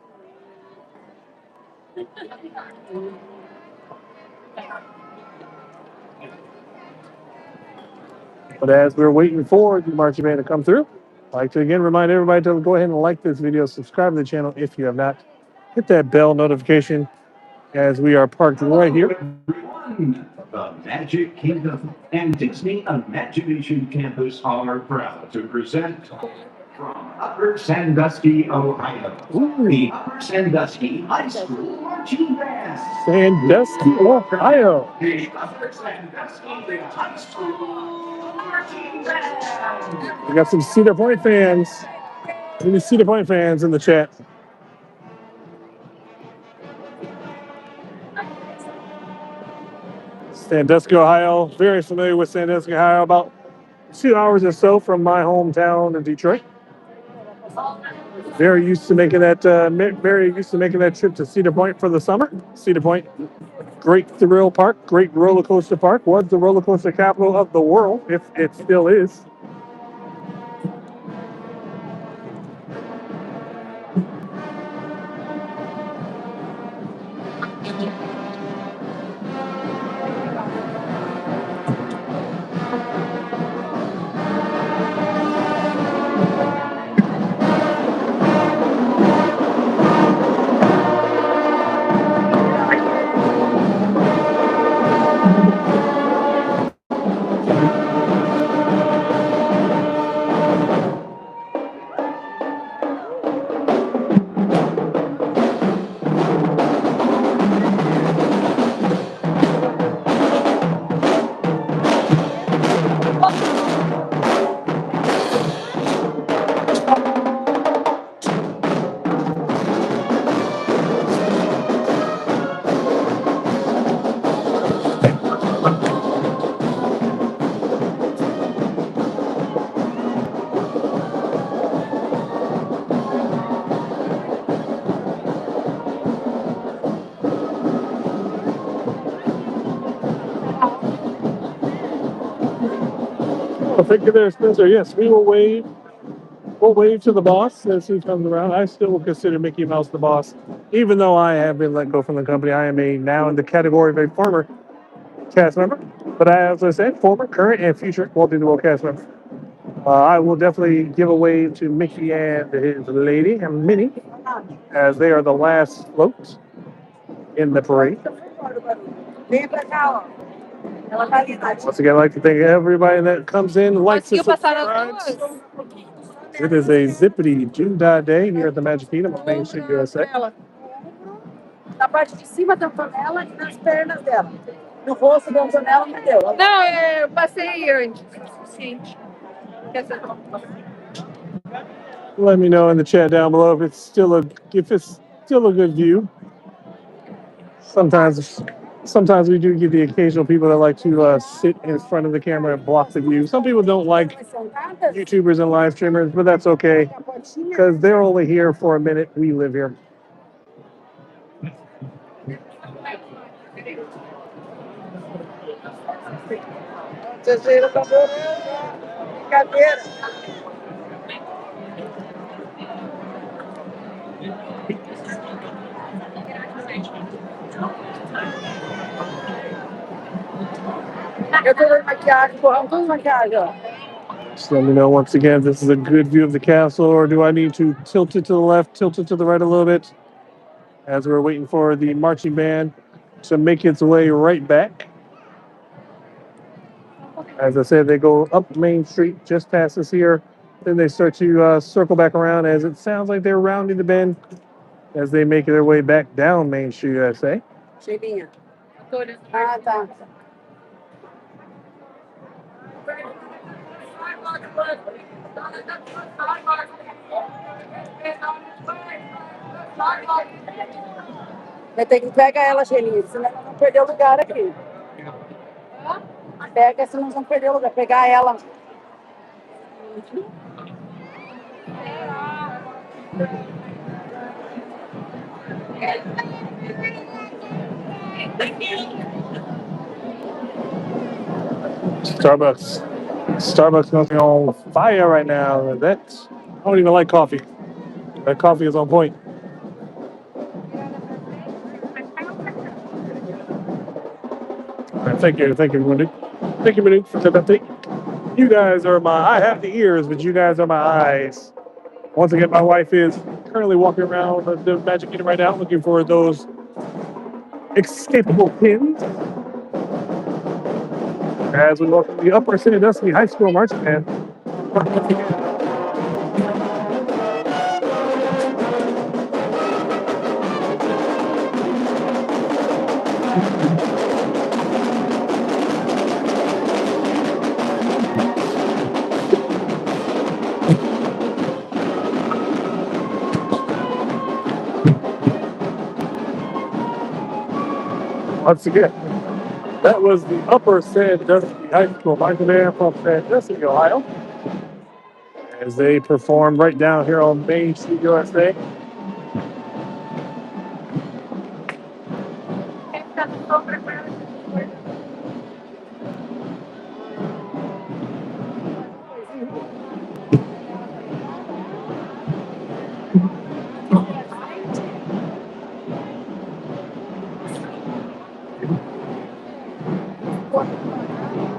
But as we're waiting for the marching band to come through, I'd like to again remind everybody to go ahead and like this video, subscribe to the channel if you have not, hit that bell notification as we are parked right here. The Magic Kingdom and Disney Imagination Campus are proud to present from Upper Sandusky, Ohio, the Upper Sandusky High School Marching Band. Sandusky, Ohio. The Upper Sandusky High School Marching Band. We got some Cedar Point fans. Any Cedar Point fans in the chat? Sandusky, Ohio. Very familiar with Sandusky, Ohio. About 2 hours or so from my hometown of Detroit. Very used to making that. Very used to making that trip to Cedar Point for the summer. Cedar Point, great thrill park, great roller coaster park. Was the roller coaster capital of the world, if it still is. Well, thank you there, Spencer. Yes, we will wave. We'll wave to the boss as he comes around. I still will consider Mickey Mouse the boss, even though I have been let go from the company. I am a now in the category of a former cast member, but as I said, former, current, and future Walt Disney World cast member. I will definitely give a wave to Mickey and his lady and Minnie, as they are the last floats in the parade. Vem pra cá, ó. Ela tá ali, Nath. Once again, I'd like to thank everybody that comes in, likes, and Conseguiu passar as subscribes. duas? It is a zippity June day here at the Magic Kingdom of Main Street, USA. Na parte de cima da panela e nas pernas dela. No rosto da panela não deu. Não, eu passei antes. Suficiente. Let me know in the chat down below if it's still a good view. Sometimes we do get the occasional people that like to sit in front of the camera and block the view. Some people don't like YouTubers and live streamers, but that's okay because they're only here for a minute. We live here. Terceira tá adorando. Brincadeira. Eu tô dando maquiagem, porra. Toda maquiagem, ó. Just let me know once again if this is a good view of the castle, or do I need to tilt it to the left, tilt it to the right a little bit, as we're waiting for the marching band to make its way right back. As I said, they go up Main Street just past us here. Then they start to circle back around as it sounds like they're rounding the bend as they make their way back down Main Street, USA. Cheirinha. Ah, tá. Vai ter que pegar ela, Cheirinha, senão nós vamos perder o lugar aqui. Pega, senão nós vamos perder o lugar. Pegar ela. Starbucks must be on fire right now. I don't even like coffee. That coffee is on point. All right, thank you, Wendy. Thank you, Minnie, for that update. You guys are I have the ears, but you guys are my eyes. Once again, my wife is currently walking around the Magic Kingdom right now looking for those escapable pins. As we welcome the Upper Sandusky High School Marching Band. Once again, that was the Upper Sandusky High School Marching Band from Sandusky, Ohio, as they perform right down here on Main Street, USA.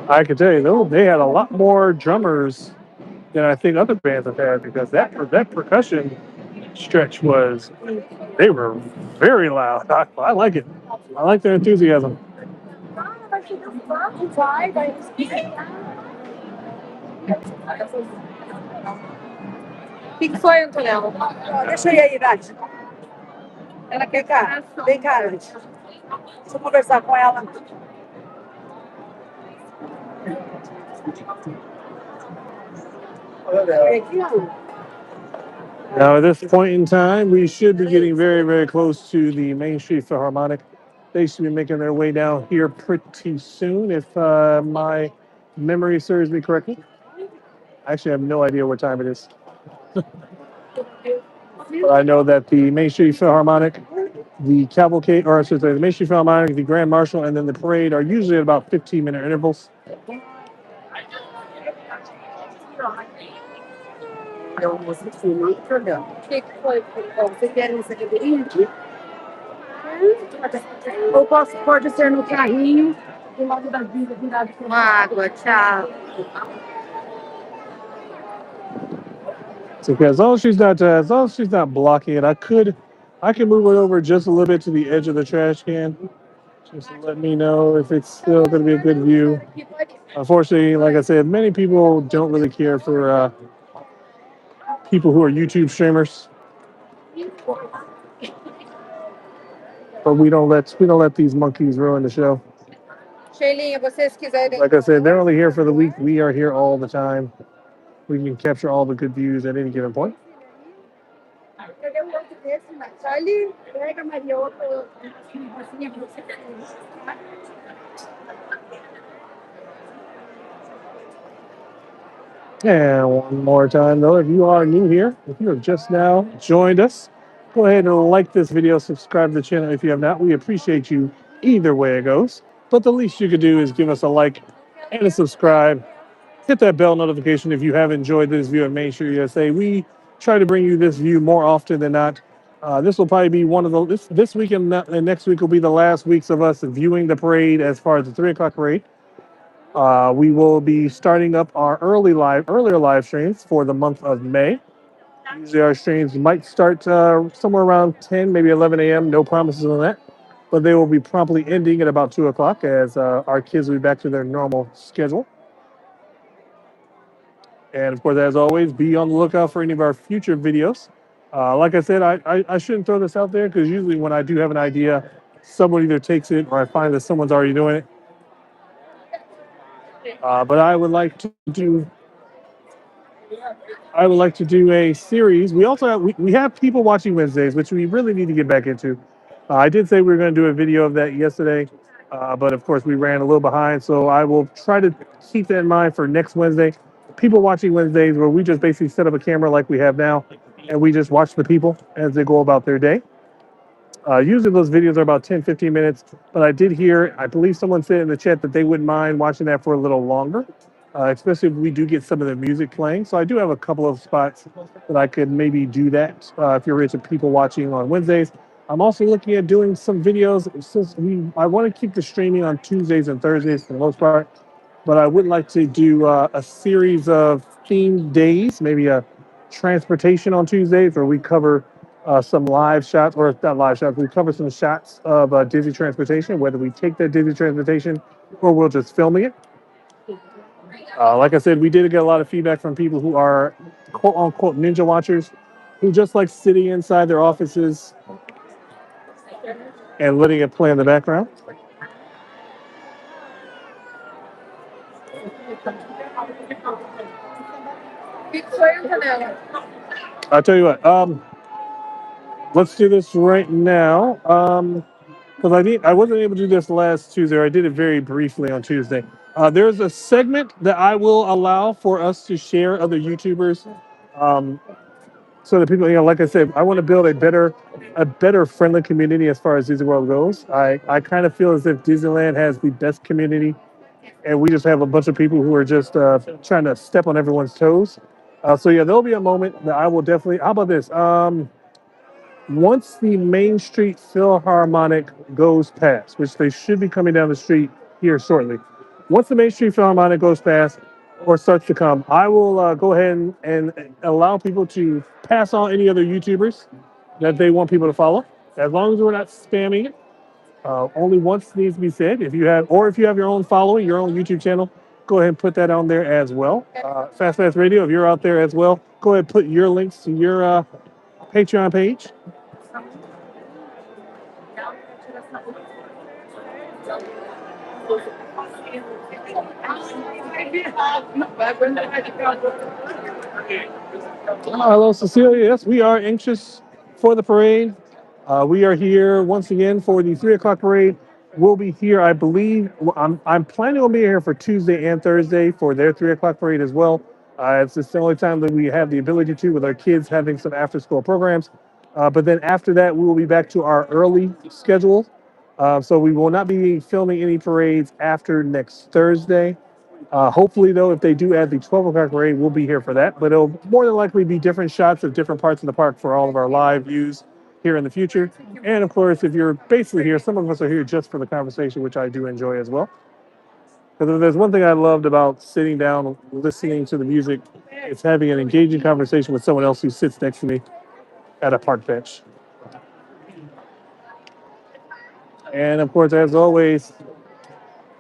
I can tell you, though, they had a lot more drummers than I think other bands have had, because that percussion stretch they were very loud. I like it. I like their enthusiasm. O que foi, Antonella? Deixa eu ir aí, Nath. Ela quer cá. Vem cá, Nath. Deixa eu conversar com ela. Now, at this point in time, we should be getting very, very close to the Main Street Philharmonic. They should be making their way down here pretty soon, if my memory serves me correctly. I actually have no idea what time it is. But I know that the Main Street Philharmonic, the cavalcade, or I should say the Main Street Philharmonic, the Grand Marshal, and then the parade are usually at about 15-minute intervals. Eu vou assistir, não tem problema. O que que foi? Bom, você quer essa cadeirinha? Ou pode ser no carrinho, do lado da vida, virado para Uma água, tchau. It's okay. As long as she's not blocking it, I can move it over just a little bit to the edge of the trash can. Just to let me know if it's still going to be a good view. Unfortunately, like I said, many people don't really care for people who are YouTube streamers, but we don't let these monkeys ruin the show. Sheilinha, vocês quiserem. Like I said, they're only here for the week. We are here all the time. We can capture all the good views at any given point. Cadê o outro desse, Nath? Ali, pega, Maria, outro negocinho que você fez. And one more time, though, if you are new here, if you have just now joined us, go ahead and like this video, subscribe to the channel if you have not. We appreciate you either way it goes. But the least you could do is give us a like and a subscribe. Hit that bell notification if you have enjoyed this view of Main Street USA. We try to bring you this view more often than not. This will probably be one of the this week and next week will be the last weeks of us viewing the parade as far as the 3 o'clock parade. We will be starting up our earlier live streams for the month of May. Usually our streams might start somewhere around 10, maybe 11 a.m. No promises on that, but they will be promptly ending at about 2 o'clock as our kids will be back to their normal schedule. And of course, as always, be on the lookout for any of our future videos. Like I said, I shouldn't throw this out there because usually when I do have an idea, someone either takes it or I find that someone's already doing it. But I would like to do a series. We also we have people watching Wednesdays, which we really need to get back into. I did say we were going to do a video of that yesterday, but of course we ran a little behind. So I will try to keep that in mind for next Wednesday. People watching Wednesdays, where we just basically set up a camera like we have now, and we just watch the people as they go about their day. Usually those videos are about 10, 15 minutes, but I did hear, I believe someone said in the chat that they wouldn't mind watching that for a little longer, especially if we do get some of the music playing. So I do have a couple of spots that I could maybe do that if you're into people watching on Wednesdays. I'm also looking at doing some videos since I want to keep the streaming on Tuesdays and Thursdays for the most part, but I would like to do a series of themed days, maybe a transportation on Tuesdays where we cover some live shots, or not live shots, we cover some shots of Disney transportation, whether we take that Disney transportation or we'll just filming it. Like I said, we did get a lot of feedback from people who are quote unquote ninja watchers who just like sitting inside their offices and letting it play in the background. I'll tell you what, let's do this right now. Because I wasn't able to do this last Tuesday, or I did it very briefly on Tuesday. There's a segment that I will allow for us to share other YouTubers, um, so that people, like I said, I want to build a better friendly community as far as Disney World goes. I kind of feel as if Disneyland has the best community, and we just have a bunch of people who are just trying to step on everyone's toes. So yeah, there'll be a moment that I will definitely. How about this? Once the Main Street Philharmonic goes past, which they should be coming down the street here shortly, once the Main Street Philharmonic goes past or starts to come, I will go ahead and allow people to pass on any other YouTubers that they want people to follow. As long as we're not spamming it, only once needs to be said. If you have your own following, your own YouTube channel, go ahead and put that on there as well. Fast Radio, if you're out there as well, go ahead and put your links to your Patreon page. Hello, Cecilia. Yes, we are anxious for the parade. We are here once again for the 3 o'clock parade. We'll be here, I believe. I'm planning on being here for Tuesday and Thursday for their 3 o'clock parade as well. It's just the only time that we have the ability to, with our kids having some after school programs. But then after that, we will be back to our early schedule. So we will not be filming any parades after next Thursday. Hopefully, though, if they do add the 12 o'clock parade, we'll be here for that. But it'll more than likely be different shots of different parts of the park for all of our live views here in the future. And of course, if you're basically here, some of us are here just for the conversation, which I do enjoy as well. Because if there's one thing I loved about sitting down, listening to the music, it's having an engaging conversation with someone else who sits next to me at a park bench. And of course, as always,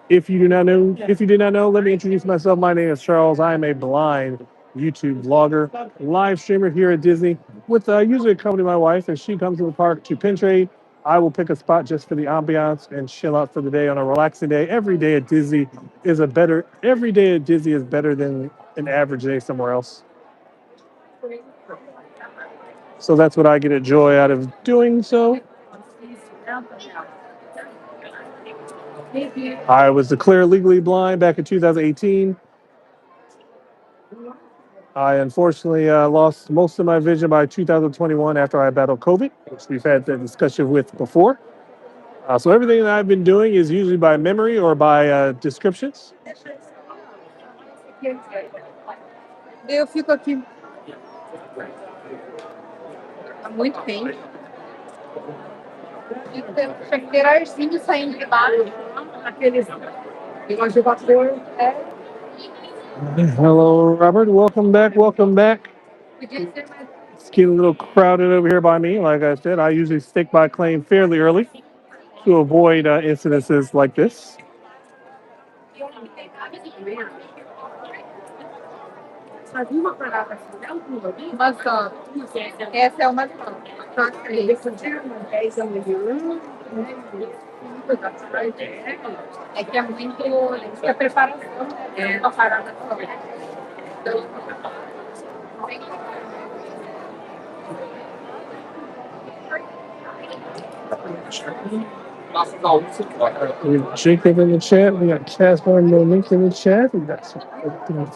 if you did not know, let me introduce myself. My name is Charles. I am a blind YouTube vlogger, live streamer here at Disney. With usually accompany my wife, as she comes to the park to pin trade. I will pick a spot just for the ambiance and chill out for the day on a relaxing day. Every day at Disney is a better. Every day at Disney is better than an average day somewhere else. So that's what I get a joy out of doing. So I was declared legally blind back in 2018. I unfortunately lost most of my vision by 2021 after I battled COVID, which we've had the discussion with before. So everything that I've been doing is usually by memory or by descriptions. Eu fico aqui. Tá muito quente. E tinha que ter arzinho saindo de baixo. Aqueles negócio de vapor. É. Hello, Robert. Welcome back. Welcome back. Podia ser mais. It's getting a little crowded over here by me. Like I said, I usually stick by claim fairly early to avoid incidences like this. Maçã. Essa é uma maçã. É que é muito. Diz que a preparação é uma parada só. We got Jacob in the chat. We got Casper and Monique in the chat. We got some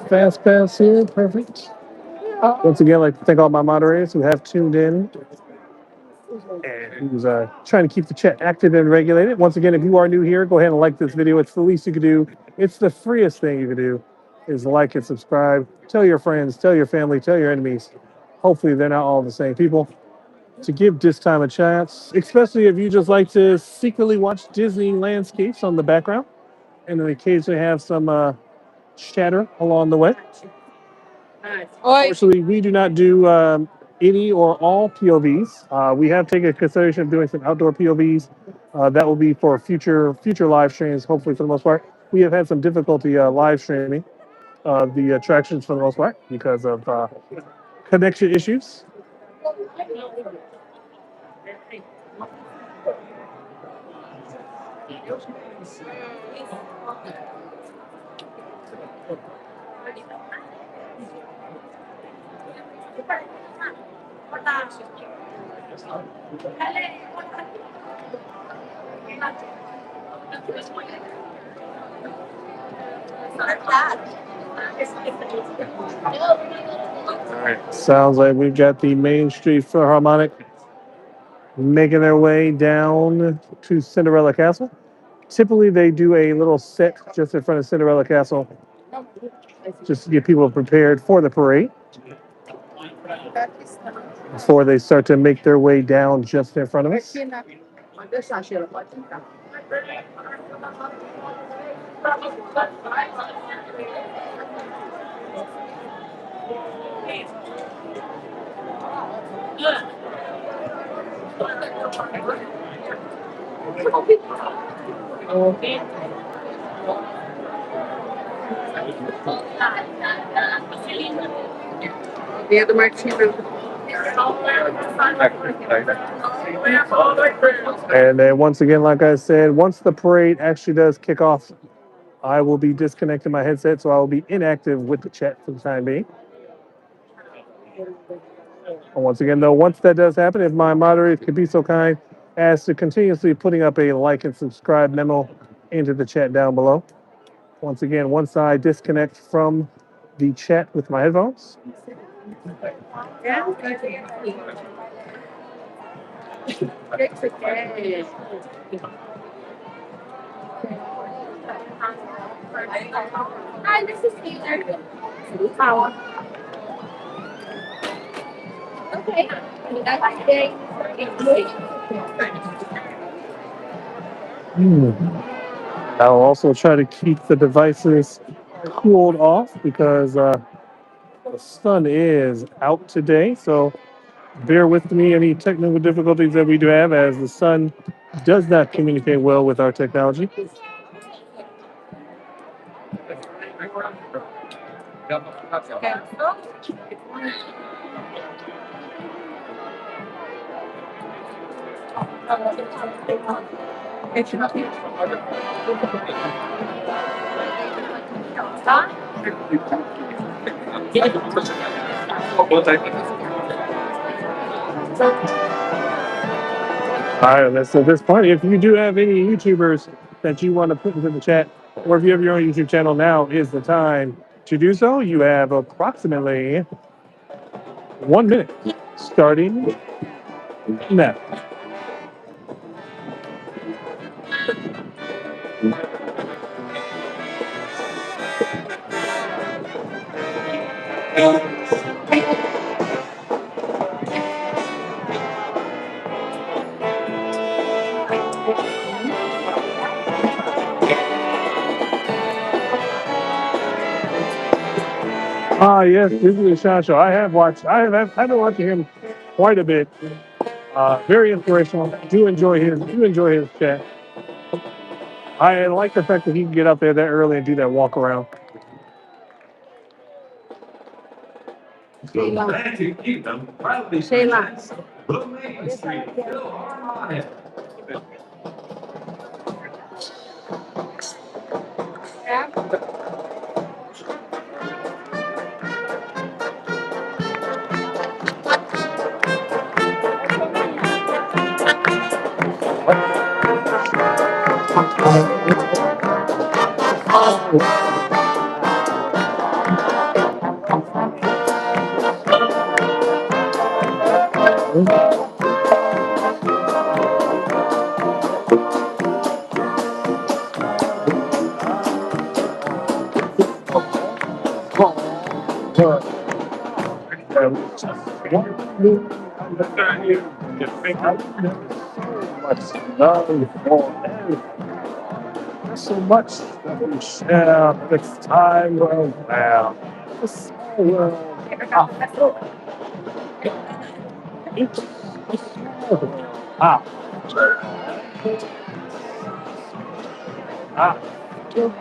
fast pass here. Perfect. Once again, I'd like to thank all my moderators who have tuned in and who's trying to keep the chat active and regulated. Once again, if you are new here, go ahead and like this video. It's the least you can do. It's the freest thing you can do is like and subscribe. Tell your friends, tell your family, tell your enemies. Hopefully, they're not all the same people. To give this time a chance, especially if you just like to secretly watch Disney landscapes on the background and then occasionally have some chatter along the way. Oi. Unfortunately, we do not do any or all POVs. We have taken consideration of doing some outdoor POVs. That will be for future live streams. Hopefully, for the most part, we have had some difficulty live streaming the attractions for the most part because of connection issues. All right, sounds like we've got the Main Street Philharmonic making their way down to Cinderella Castle. Typically, they do a little set just in front of Cinderella Castle just to get people prepared for the parade before they start to make their way down just in front of us. Dia do Martino. And then once again, like I said, once the parade actually does kick off, I will be disconnecting my headset, so I will be inactive with the chat for the time being. And once again, though, once that does happen, if my moderators could be so kind as to continuously putting up a like and subscribe memo into the chat down below. Once again, once I disconnect from the chat with my headphones. Hi, this is Caesar. Power. Okay. That's very. I'll also try to keep the devices cooled off because the sun is out today. So bear with me any technical difficulties that we do have as the sun does not communicate well with our technology. All right, so there's plenty. If you do have any YouTubers that you want to put into the chat, or if you have your own YouTube channel, now is the time to do so. You have approximately 1 minute starting now. Ah, yes, this is the Sean Show. I've been watching him quite a bit. Very inspirational. Do enjoy his chat. I like the fact that he can get up there that early and do that walk around. The Magic Kingdom proudly presents the Main Street Philharmonic. There's so much that we share this time well now. The small world it's a small world after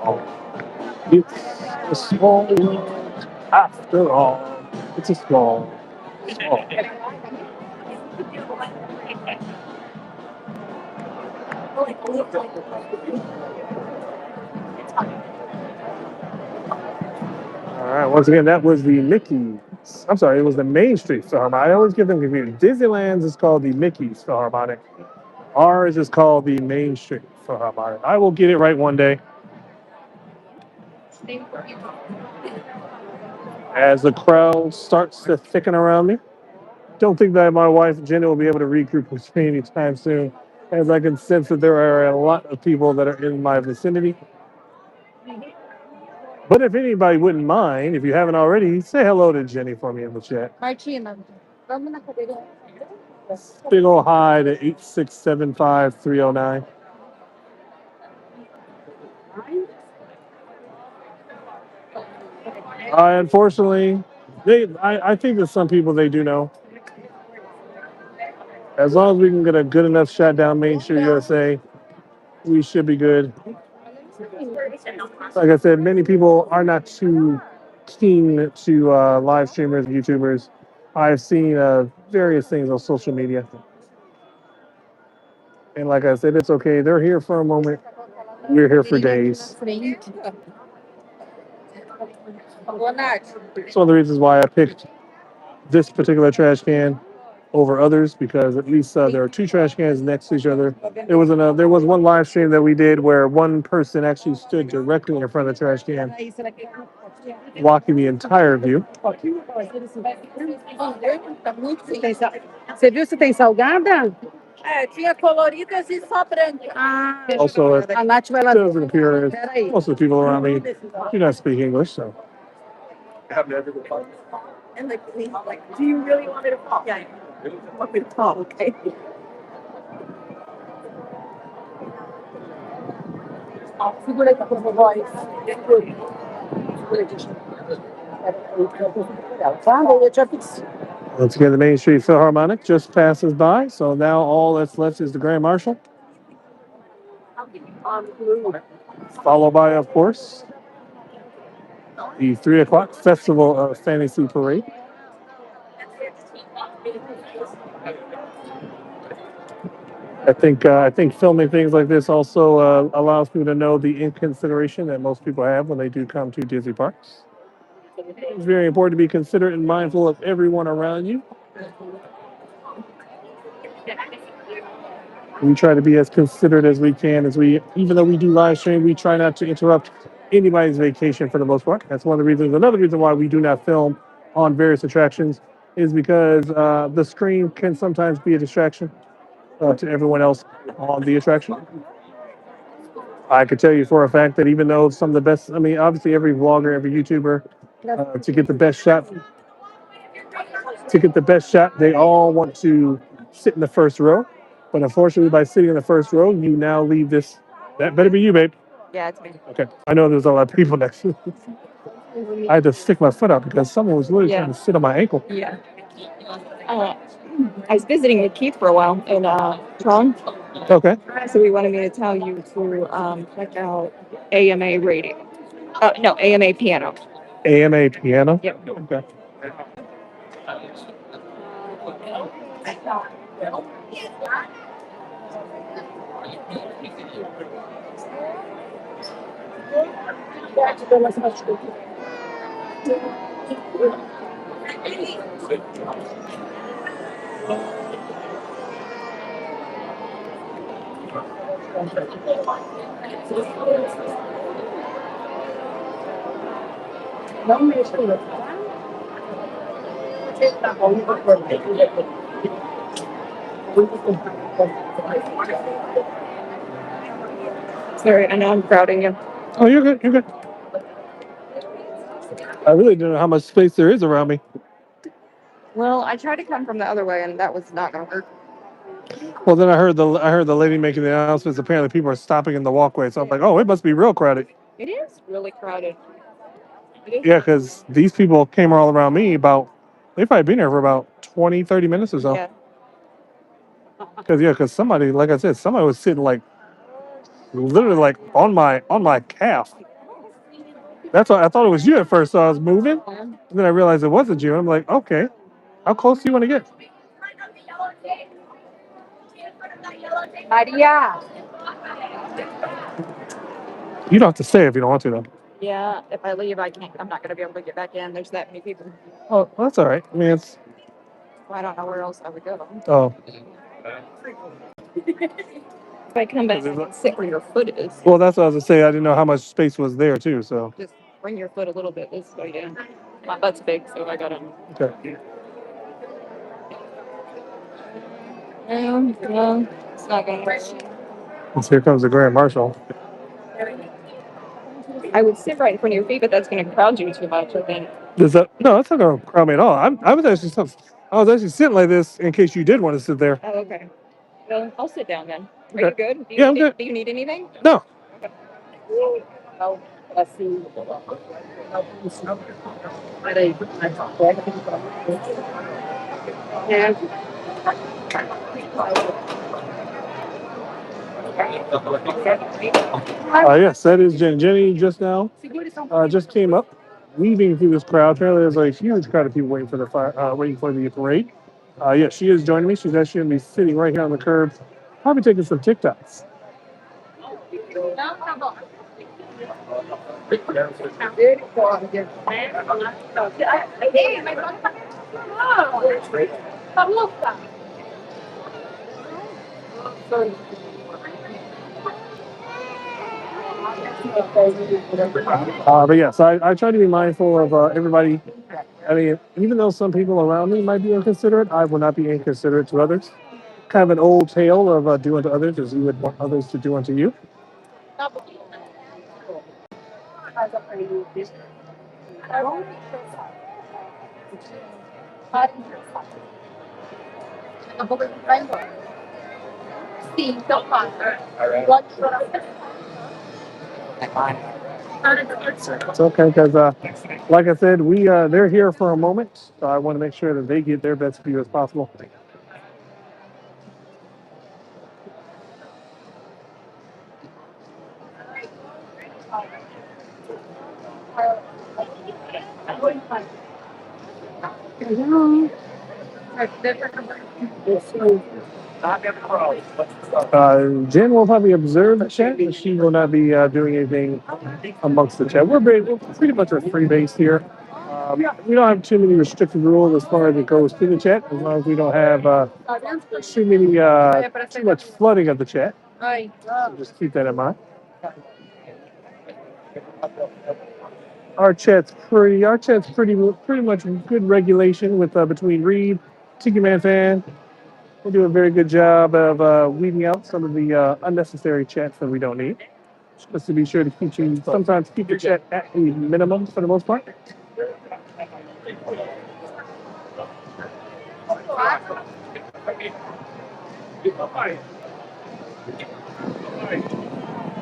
all. It's a small world after all. It's a small. All right. Once again, that was the Mickey's. I'm sorry, it was the Main Street Philharmonic. I always get them confused. Disneyland's is called the Mickey's Philharmonic. Ours is called the Main Street Philharmonic. I will get it right one day. As the crowd starts to thicken around me, don't think that my wife Jenny will be able to regroup with me anytime soon, as I can sense that there are a lot of people that are in my vicinity. But if anybody wouldn't mind, if you haven't already, say hello to Jenny for me in the chat. Martina, vamos na cadeira. Big ol' hi to 8675309. Unfortunately, I think that some people they do know. As long as we can get a good enough shot down Main Street USA, we should be good. Like I said, many people are not too keen to live streamers, YouTubers. I've seen various things on social media. And like I said, it's okay. They're here for a moment. We're here for days. Boa Nath. It's one of the reasons why I picked this particular trash can over others because at least there are two trash cans next to each other. There was one live stream that we did where one person actually stood directly in front of the trash can, blocking the entire view. Você viu se tem salgada? É, tinha coloridas e só branca. Ah, Also, it a Nath vai lá. doesn't appear as Peraí. most of the people around me do not speak English, so. And he's like, do you really want me to talk? Yeah, you want me to talk, okay? Segura aqui pra voz. Segura aqui. Tá? Eu te aviso. Once again, the Main Street Philharmonic just passes by, so now all that's left is the Grand Marshal, followed by, of course, the 3 o'clock Festival of Fantasy Parade. I think filming things like this also allows people to know the inconsideration that most people have when they do come to Disney parks. It's very important to be considerate and mindful of everyone around you. We try to be as considerate as we can even though we do live stream, we try not to interrupt anybody's vacation for the most part. That's one of the reasons. Another reason why we do not film on various attractions is because the screen can sometimes be a distraction to everyone else on the attraction. I could tell you for a fact that even though some of the best, I mean, obviously every vlogger, every YouTuber, to get the best shot, they all want to sit in the first row. But unfortunately, by sitting in the first row, you now leave this. That better be you, babe. Yeah, it's me. Okay. I know there's a lot of people next to me. I had to stick my foot out because someone was literally trying to sit on my ankle. Yeah. I was visiting with Keith for a while in Tron, Okay. so he wanted me to tell you to check out AMA radio. No, AMA piano. AMA piano? Yep. Okay. Sorry, I know I'm crowding you. Oh, you're good. You're good. I really don't know how much space there is around me. Well, I tried to come from the other way, and that was not going to work. Well, then I heard the lady making the announcements. Apparently, people are stopping in the walkway. So I'm like, oh, it must be real crowded. It is really crowded. Yeah, because these people came all around me they've probably been here for about 20, 30 minutes or so. Yeah. Because somebody, like I said, somebody was sitting like literally like on my calf. That's why I thought it was you at first. So I was moving, and then I realized it wasn't you. I'm like, okay, how close do you want to get? Maria. You don't have to stay if you don't want to, though. Yeah, if I leave, I'm not going to be able to get back in. There's that many people. Oh, well, that's all right. I mean, it's. Well, I don't know where else I would go. Oh. If I come back, I can sit where your foot is. Well, that's what I was gonna say. I didn't know how much space was there too. So. Just bring your foot a little bit this way. Yeah. My butt's big, so I got to. Okay. No, it's not going to work. And here comes the Grand Marshal. I would sit right in front of your feet, but that's going to crowd you too much, I think. No, that's not gonna crowd me at all. I was actually sitting like this in case you did want to sit there. Oh, okay. Well, I'll sit down then. Are Okay. you good? Yeah, I'm good. Do you need anything? No. Yes, that is Jen. Jenny just now just came up, weaving through this crowd. Apparently, there's a huge crowd of people waiting for waiting for the parade. Yeah, she is joining me. She's actually going to be sitting right here on the curb, probably taking some TikToks. But yes, I try to be mindful of everybody. I mean, even though some people around me might be inconsiderate, I will not be inconsiderate to others. kind of an old tale of do unto others as you would want others to do unto you. Sim, então passa. It's okay because, like I said, we they're here for a moment, so I want to make sure that they get their best view as possible. Jen will probably observe the chat, but she will not be doing anything amongst the chat. We're pretty much a free base here. We don't have too many restricted rules as far as it goes to the chat, as long as we don't have too much flooding of the chat. So just keep that in mind. Our chat's pretty much good regulation with between Reed, Tiki Man Fan. We do a very good job of weeding out some of the unnecessary chats that we don't need. Just to be sure to sometimes keep your chat at a minimum for the most part.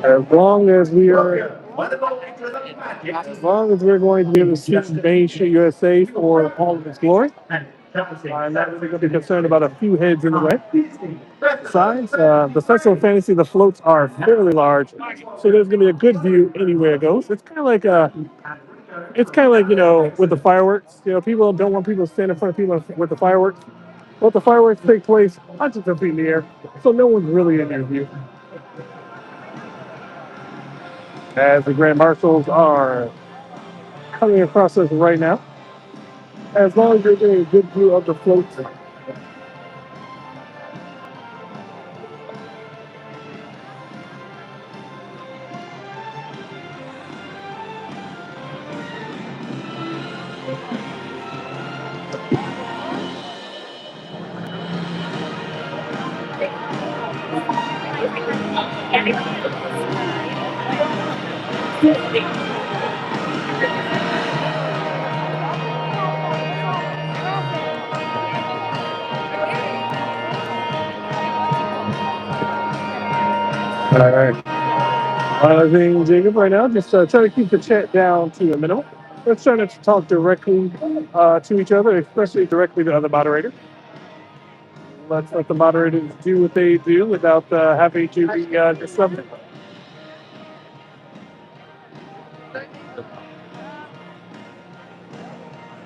As long as we are, as long as we're going to be able to see Main Street USA for all of its glory, I'm not really going to be concerned about a few heads in the way. Besides, the Festival of Fantasy, the floats are fairly large, so there's going to be a good view anywhere it goes. It's kind of like with the fireworks. People don't want people to stand in front of people with the fireworks. But the fireworks take place hundreds of feet in the air, so no one's really in your view. As the Grand Marshals are coming across us right now, as long as you're getting a good view of the floats. All right. Thing, Jacob, right now, just try to keep the chat down to a minimum. Let's try not to talk directly to each other, especially directly to other moderators. Let's let the moderators do what they do without having to be disrupted.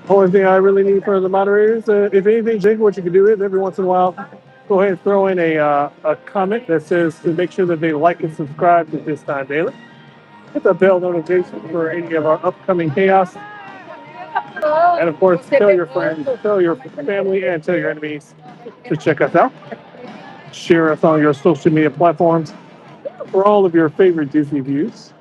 Only thing I really need for the moderators, if anything, Jacob, what you can do is every once in a while, go ahead and throw in a comment that says to make sure that they like and subscribe to This Time Daily. Hit the bell notification for any of our upcoming chaos. And of course, tell your friends, tell your family, and tell your enemies to check us out. Share us on your social media platforms for all of your favorite Disney views.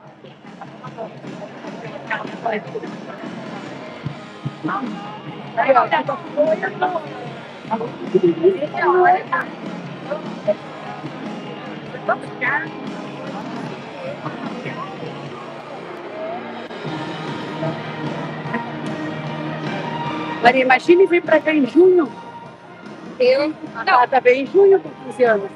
Maria, imagine vir para cá em junho. Eu? Ah, tá bem em junho com 15 anos.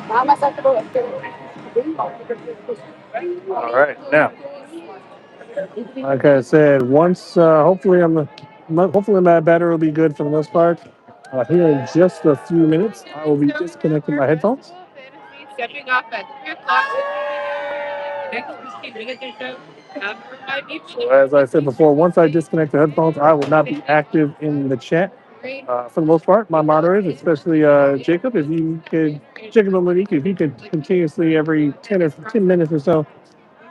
Ah, mas só que All right, now, like I said, once hopefully my battery will be good for the most part. Here in just a few minutes, I will be disconnecting my headphones. Stepping off at 3 o'clock. So as I said before, once I disconnect the headphones, I will not be active in the chat. For the most part, my moderators, especially Jacob, Jacob and Monique, if you could continuously every 10 minutes or so,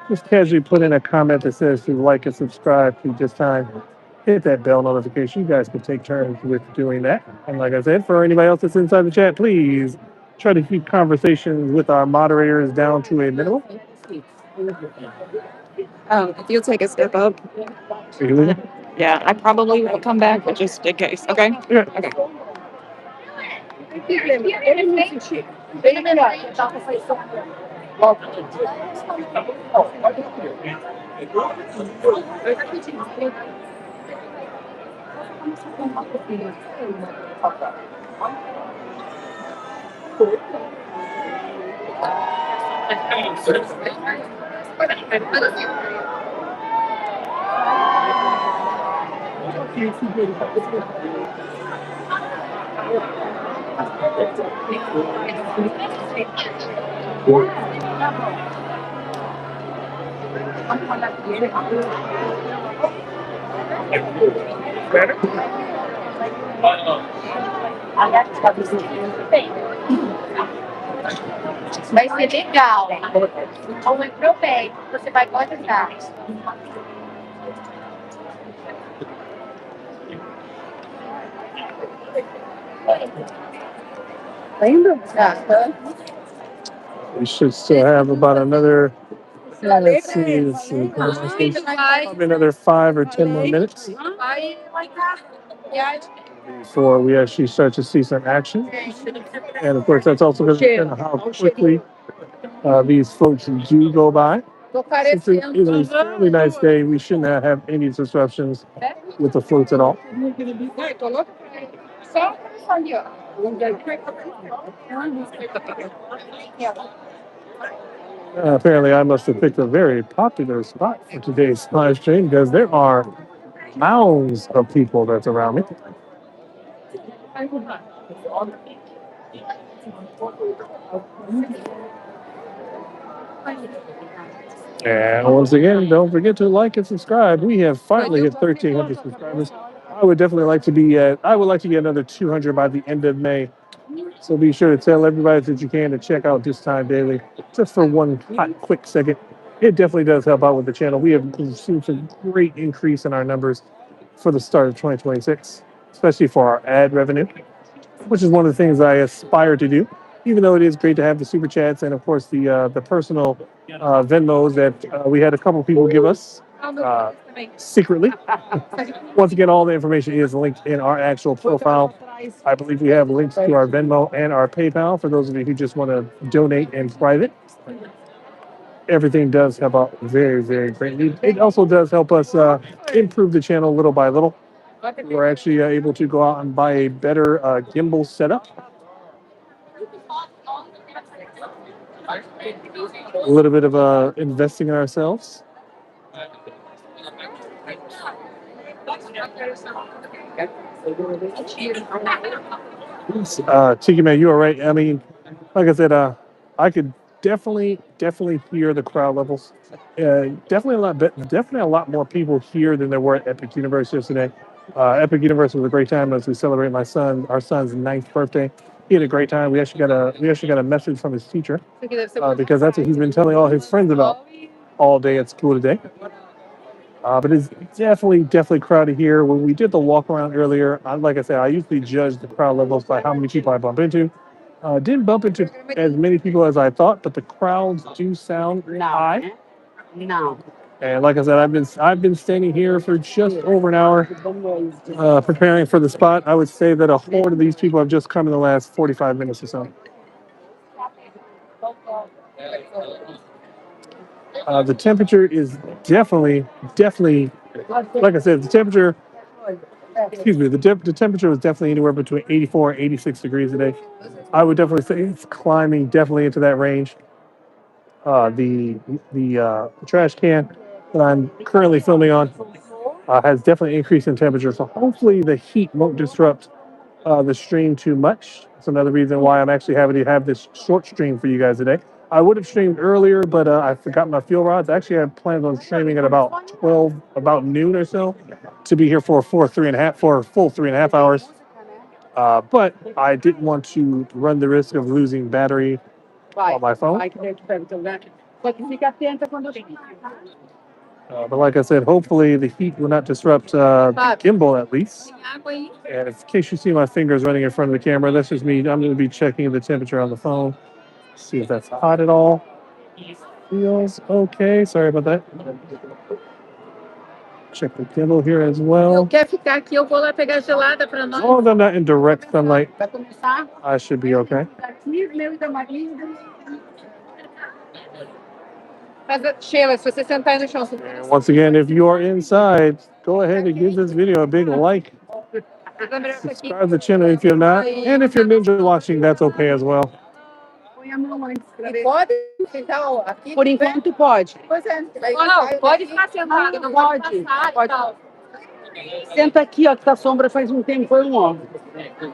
just casually put in a comment that says to like and subscribe to This Time. Hit that bell notification. You guys can take turns with doing that. And like I said, for anybody else that's inside the chat, please try to keep conversations with our moderators down to a minimum. If you'll take a step up. Are you leaving? Yeah, I probably will come back, but just in case. Okay. Yeah. Okay. Vai ser legal. Então, entrou bem. Você vai gostar. Ainda? We should still have about another, let's see, probably another 5 or 10 more minutes before we actually start to see some action. And of course, that's also going to depend on how quickly these folks do go by. Since it is a fairly nice day, we shouldn't have any disruptions with the floats at all. Apparently, I must have picked a very popular spot for today's live stream because there are mounds of people that's around me. And once again, don't forget to like and subscribe. We have finally hit 1,300 subscribers. I would definitely like to be at, I would like to get another 200 by the end of May. So be sure to tell everybody that you can to check out This Time Daily just for one hot, quick second. It definitely does help out with the channel. We have seen some great increase in our numbers for the start of 2026, especially for our ad revenue, which is one of the things I aspire to do. Even though it is great to have the super chats and of course the personal Venmos that we had a couple people give us secretly. Once again, all the information is linked in our actual profile. I believe we have links to our Venmo and our PayPal for those of you who just want to donate in private. Everything does help out very, very greatly. It also does help us improve the channel little by little. We're actually able to go out and buy a better gimbal setup. A little bit of investing in ourselves. Tiki Man, you are right. I mean, like I said, I could definitely hear the crowd levels. Definitely a lot more people here than there were at Epic Universe yesterday. Epic Universe was a great time as we celebrate our son's 9th birthday. He had a great time. We actually got a message from his teacher because that's what he's been telling all his friends about all day at school today. But it's definitely crowded here. When we did the walk around earlier, like I said, I usually judge the crowd levels by how many people I bump into. Didn't bump into as many people as I thought, but the crowds do sound high. No. And like I said, I've been standing here for just over an hour, preparing for the spot. I would say that a horde of these people have just come in the last 45 minutes or so. The temperature is definitely, like I said, the temperature. Excuse me. The temperature was definitely anywhere between 84 and 86 degrees today. I would definitely say it's climbing definitely into that range. The trash can that I'm currently filming on has definitely increased in temperature. So hopefully the heat won't disrupt the stream too much. It's another reason why I'm actually having to have this short stream for you guys today. I would have streamed earlier, but I forgot my fuel rods. Actually, I had planned on streaming at about noon or so, to be here for a full 3.5 hours. But I didn't want to run the risk of losing battery on my phone. But like I said, hopefully the heat will not disrupt the gimbal at least. And in case you see my fingers running in front of the camera, that's just me. I'm going to be checking the temperature on the phone, see if that's hot at all. Feels okay. Sorry about that. Check the Kindle here as well. Quer ficar aqui? Eu vou lá pegar gelada para As nós. long as I'm not in direct sunlight, Vai começar? I should be okay. Daqui, meu e da Maria. Mas, Sheila, se você sentar aí no chão, você And once again, if you are inside, go ahead and give this video a big like. Subscribe to the channel if you're not. And if you're ninja watching, that's okay as well. Põe a mão antes pra E ver. pode sentar ó, aqui. Por enquanto pode. Pois é. Não, pode ficar sentado, não pode Pode, passar pode. e tal. Senta aqui, ó, que tá sombra faz um tempo. Põe um, ó.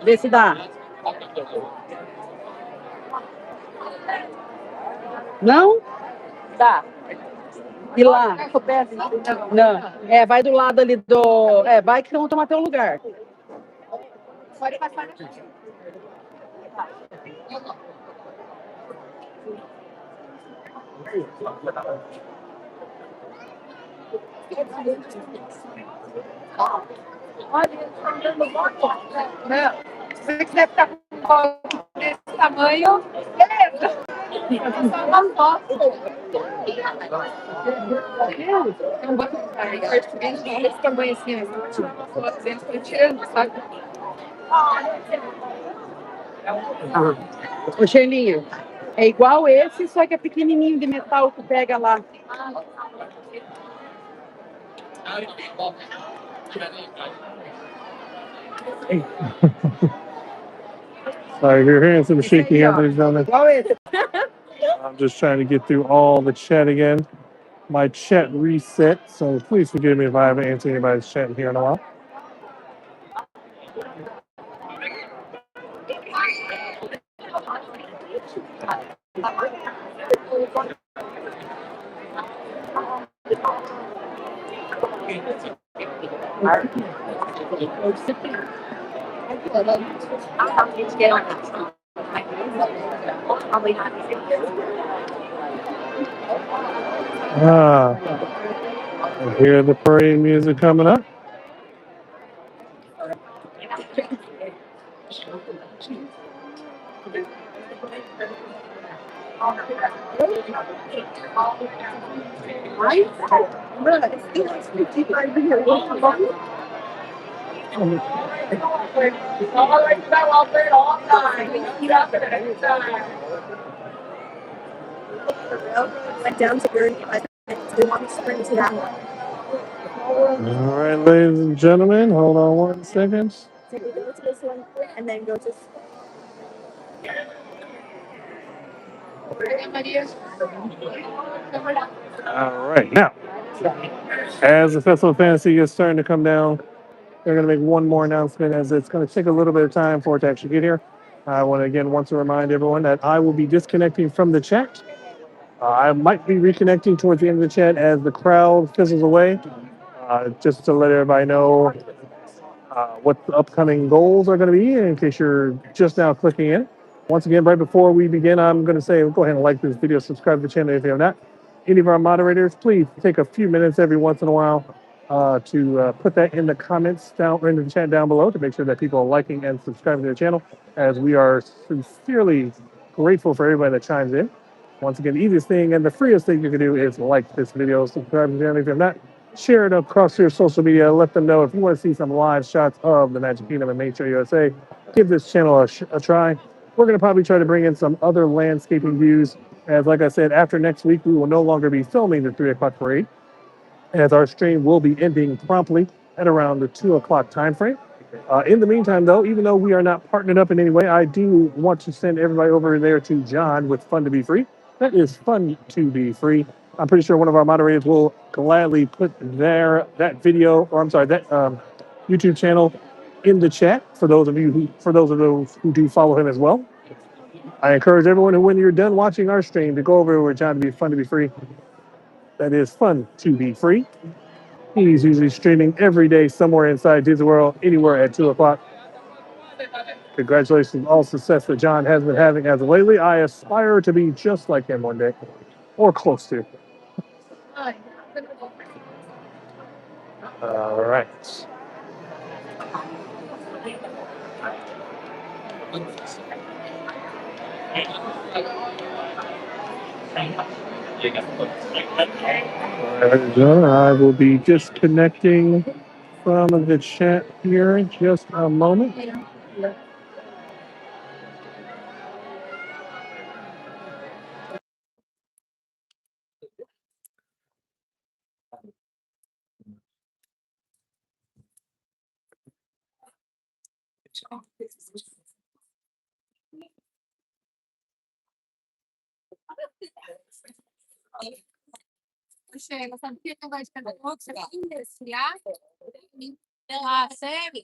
Vê se dá. Não? Dá. E lá? Não. É, vai do lado ali do... É, vai que vão tomar teu lugar. Pode passar na Olha, eles estão dando volta. Não. Se você quiser ficar com um copo desse tamanho, beleza. É só uma foto. Não vou esse tamanho assim, ó. Vou tirar uma foto deles, tô tirando, sabe? Ô, Sheilinha, é igual esse, só que é pequenininho de metal que pega lá. Sorry, if you're hearing some shaking happening down there. Igual esse. I'm just trying to get through all the chat again. My chat reset, so please forgive me if I haven't answered anybody's chat here in a while. I hear the parade music coming up. Went down to 35 minutes. We want to sprint to that one. All right, ladies and gentlemen, hold on one second. So we go to this one and then go to. All right, now, as the Festival of Fantasy is starting to come down, they're going to make one more announcement as it's going to take a little bit of time for it to actually get here. I want to again want to remind everyone that I will be disconnecting from the chat. I might be reconnecting towards the end of the chat as the crowd fizzles away, just to let everybody know what the upcoming goals are going to be in case you're just now clicking in. Once again, right before we begin, I'm going to say go ahead and like this video, subscribe to the channel if you have not. Any of our moderators, please take a few minutes every once in a while to put that in the comments down or in the chat down below to make sure that people are liking and subscribing to the channel, as we are sincerely grateful for everybody that chimes in. Once again, the easiest thing and the freest thing you can do is like this video, subscribe to the channel if you have not. Share it across your social media. Let them know if you want to see some live shots of the Magic Kingdom and Main Show USA. Give this channel a try. We're going to probably try to bring in some other landscaping views. As like I said, after next week, we will no longer be filming the 3 o'clock parade, as our stream will be ending promptly at around the 2 o'clock time frame. In the meantime, though, even though we are not partnered up in any way, I do want to send everybody over there to John with Fun to Be Free. That is Fun to Be Free. I'm pretty sure one of our moderators will gladly put that video, or I'm sorry, that YouTube channel in the chat for those of those who do follow him as well. I encourage everyone who, when you're done watching our stream, to go over with John to be Fun to Be Free. That is Fun to Be Free. He's usually streaming every day somewhere inside Disney World, anywhere at 2 o'clock. Congratulations on all success that John has been having as of lately. I aspire to be just like him one day, or close to. All right. I will be disconnecting from the chat here in just a moment. Scema, sabe que vai escrever você vai iniciar pela série,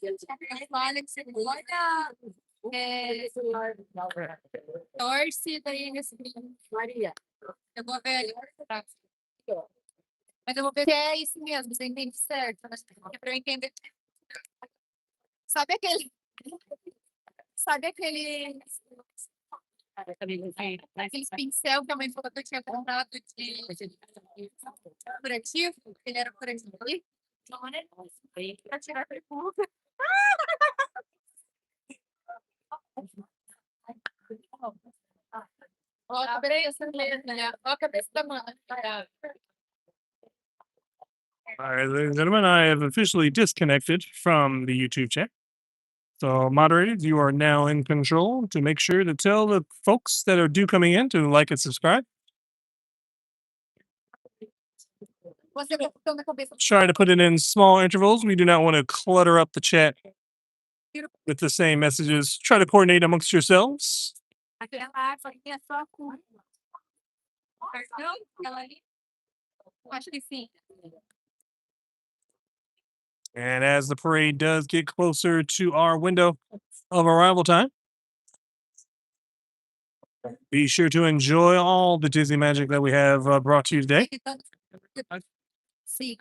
olha que você olha, torce daí nesse Maria. Eu vou ver, tá? Mas eu vou ver se é isso mesmo, você entende certo, né? Pra eu entender. Sabe aquele, sabe aqueles pincel que a mãe falou que eu tinha comprado de curativo? Ele era curativo ali? Pra tirar pergunta. Ó, a cabeça mesmo, ó, a cabeça da mãe. All right, ladies and gentlemen, I have officially disconnected from the YouTube chat. So, moderators, you are now in control to make sure to tell the folks that are due coming in to like and subscribe. Você tá ficando a cabeça. Try to put it in small intervals. We do not want to clutter up the chat with the same messages. Try to coordinate amongst yourselves. Aquela árvore é só com. Cartão? Ela ali? Acho que sim. And as the parade does get closer to our window of arrival time, be sure to enjoy all the Disney magic that we have brought to you today. Sim.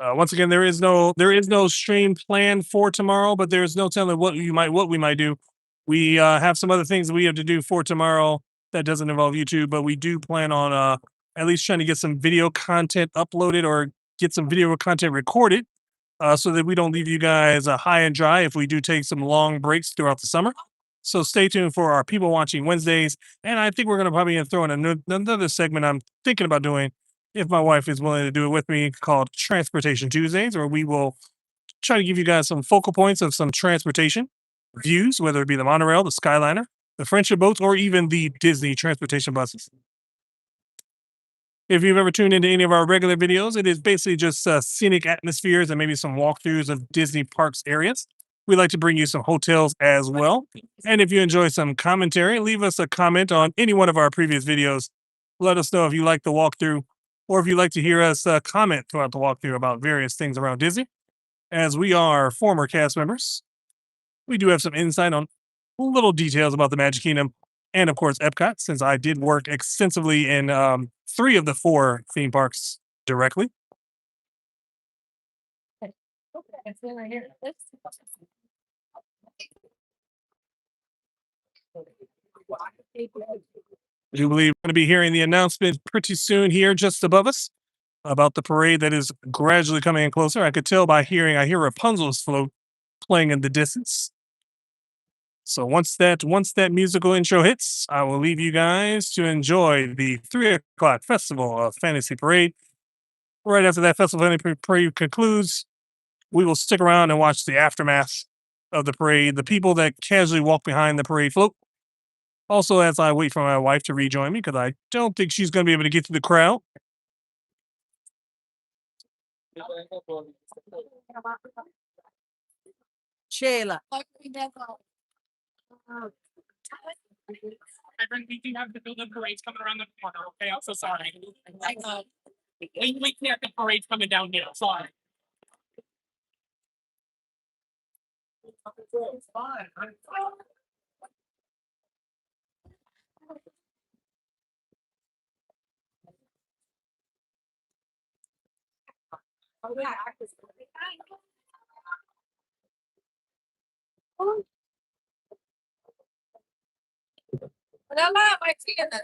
Once again, there is no stream planned for tomorrow, but there is no telling what we might do. We have some other things that we have to do for tomorrow that doesn't involve YouTube, but we do plan on at least trying to get some video content uploaded or get some video content recorded, so that we don't leave you guys high and dry if we do take some long breaks throughout the summer. So stay tuned for our People Watching Wednesdays, and I think we're going to probably throw in another segment I'm thinking about doing if my wife is willing to do it with me, called Transportation Tuesdays, where we will try to give you guys some focal points of some transportation views, whether it be the monorail, the Skyliner, the friendship boats, or even the Disney transportation buses. If you've ever tuned into any of our regular videos, it is basically just scenic atmospheres and maybe some walkthroughs of Disney parks areas. We like to bring you some hotels as well. And if you enjoy some commentary, leave us a comment on any one of our previous videos. Let us know if you like the walkthrough or if you'd like to hear us comment throughout the walkthrough about various things around Disney. As we are former cast members, we do have some insight on little details about the Magic Kingdom and, of course, Epcot, since I did work extensively in 3 of the 4 theme parks directly. I do believe we're going to be hearing the announcement pretty soon here just above us about the parade that is gradually coming in closer. I could tell by I hear Rapunzel's float playing in the distance. So once that musical intro hits, I will leave you guys to enjoy the 3 o'clock Festival of Fantasy Parade. Right after that Festival of Fantasy Parade concludes, we will stick around and watch the aftermath of the parade, the people that casually walk behind the parade float. Also, as I wait for my wife to rejoin me, because I don't think she's going to be able to get to the crowd. Sheila. We do have the building parades coming around the corner. Okay, I'm so sorry. We can't the parades coming down here. Sorry. It's fine. Wala na, may sige na.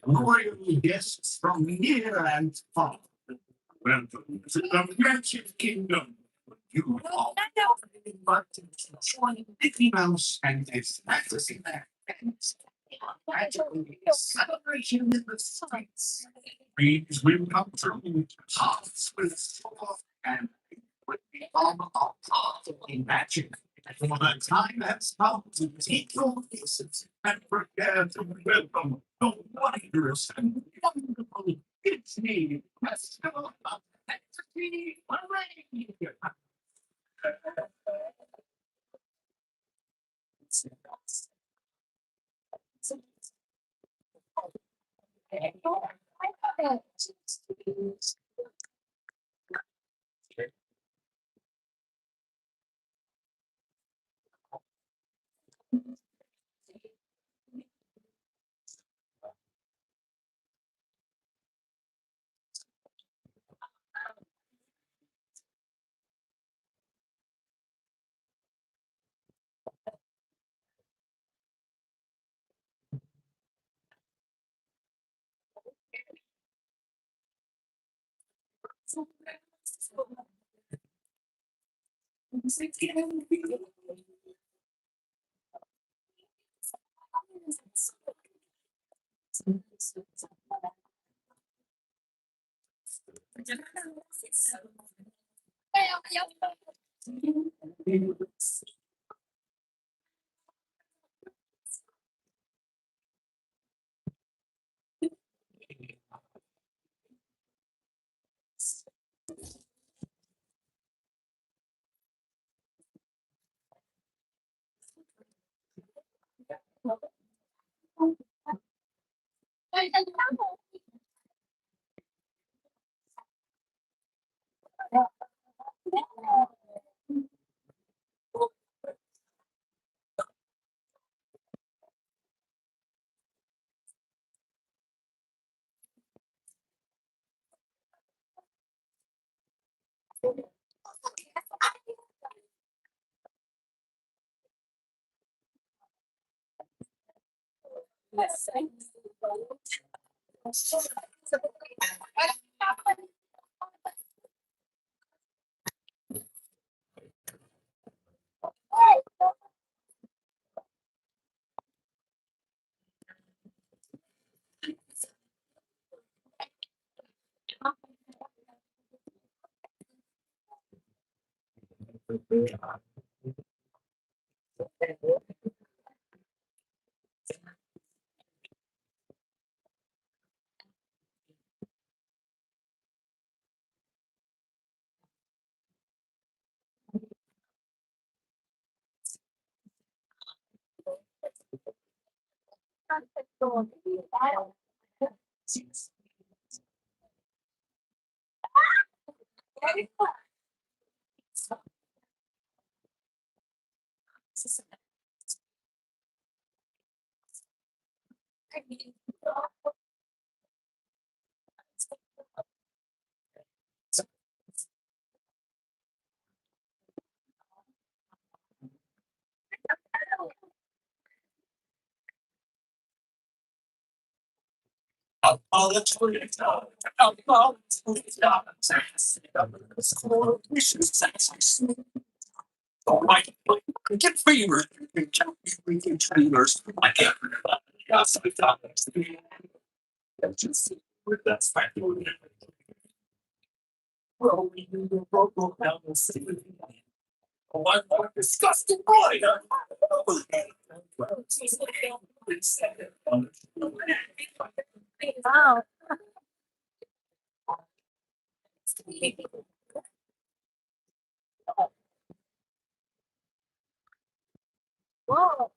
Royal guests from near and far. Welcome to the Magic Kingdom. You are invited to join Mickey Mouse and his fantasy land. Magically celebration in the streets. Dreams will come true. Hearts will soar and will become a part of the magic. For the time has come to take your places and prepare to welcome the wondrous and wonderful Disney Festival of Fantasy Parade. Get favor. Trainers. I can't. That's fine. Well, we broke down the city. One more disgusting boy. Wow. Wow.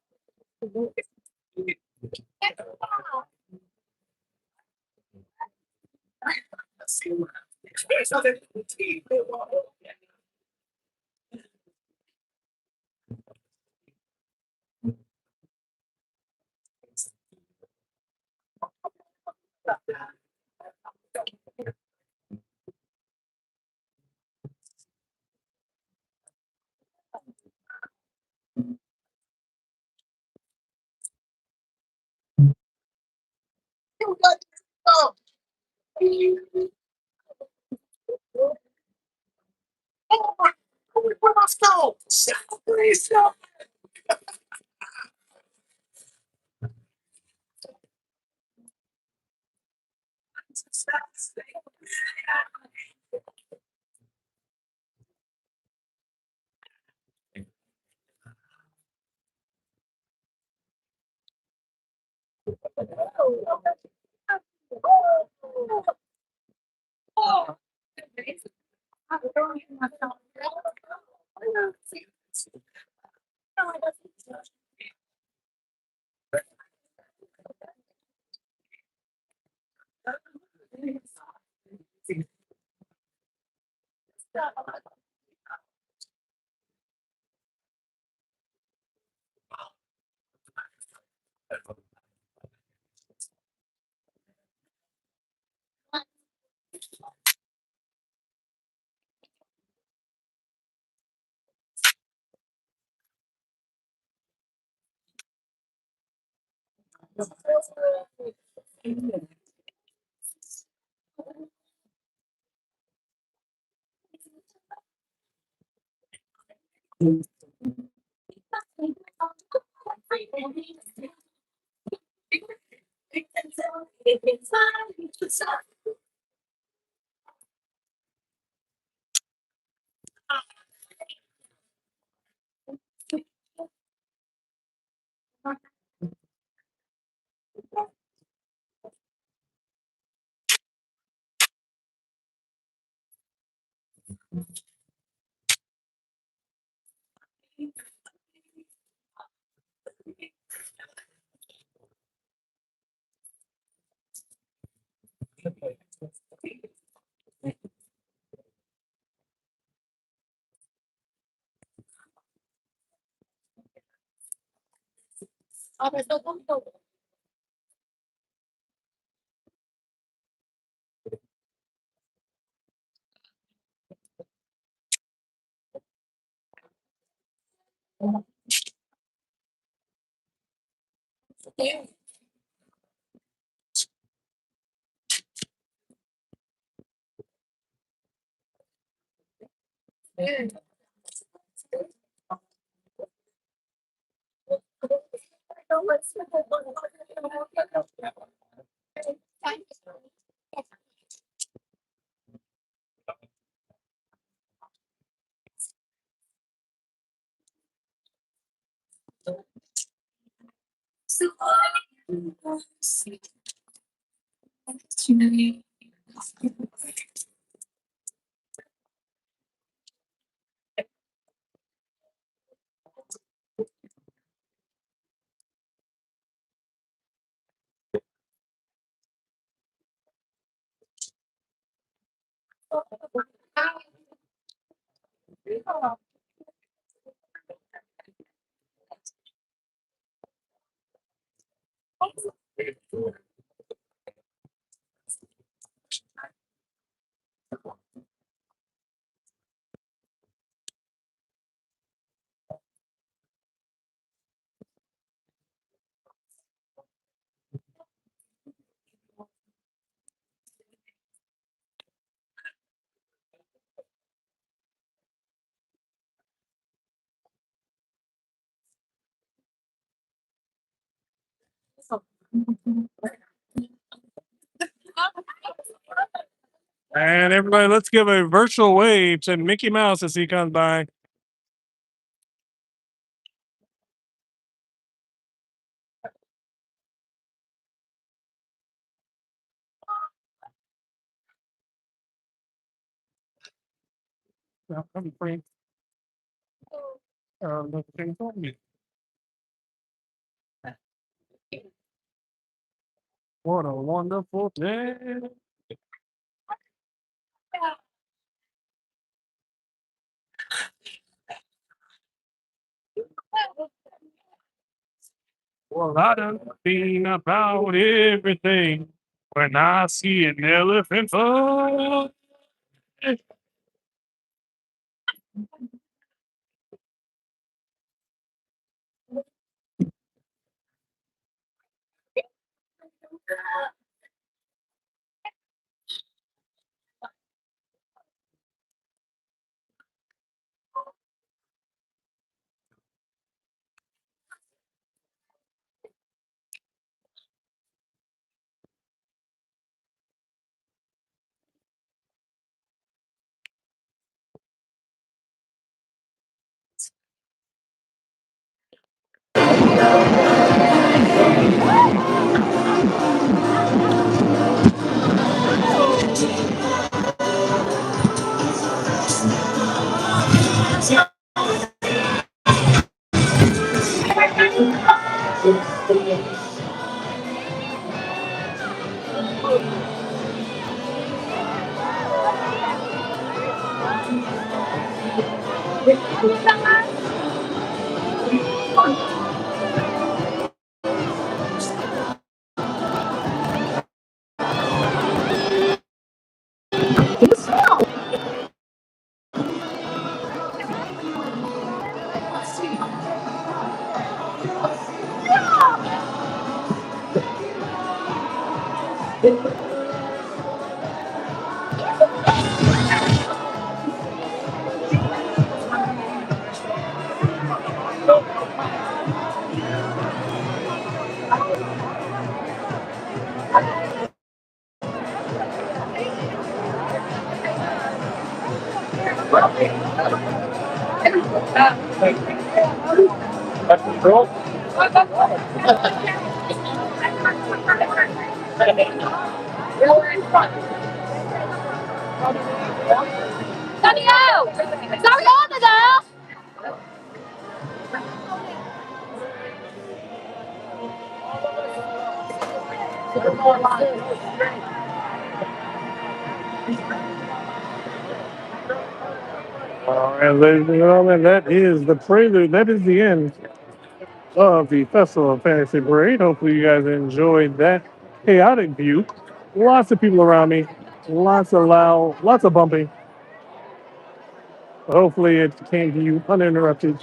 And everybody, let's give a virtual wave to Mickey Mouse as he comes by. Come free. What a wonderful day. Well, I done been about everything. When I see an elephant fall. Daniel! Daniel! All right, ladies and gentlemen, that is the prelude. That is the end of the Festival of Fantasy Parade. Hopefully, you guys enjoyed that chaotic view. Lots of people around me, lots of loud, lots of bumping. Hopefully, it came to you uninterrupted.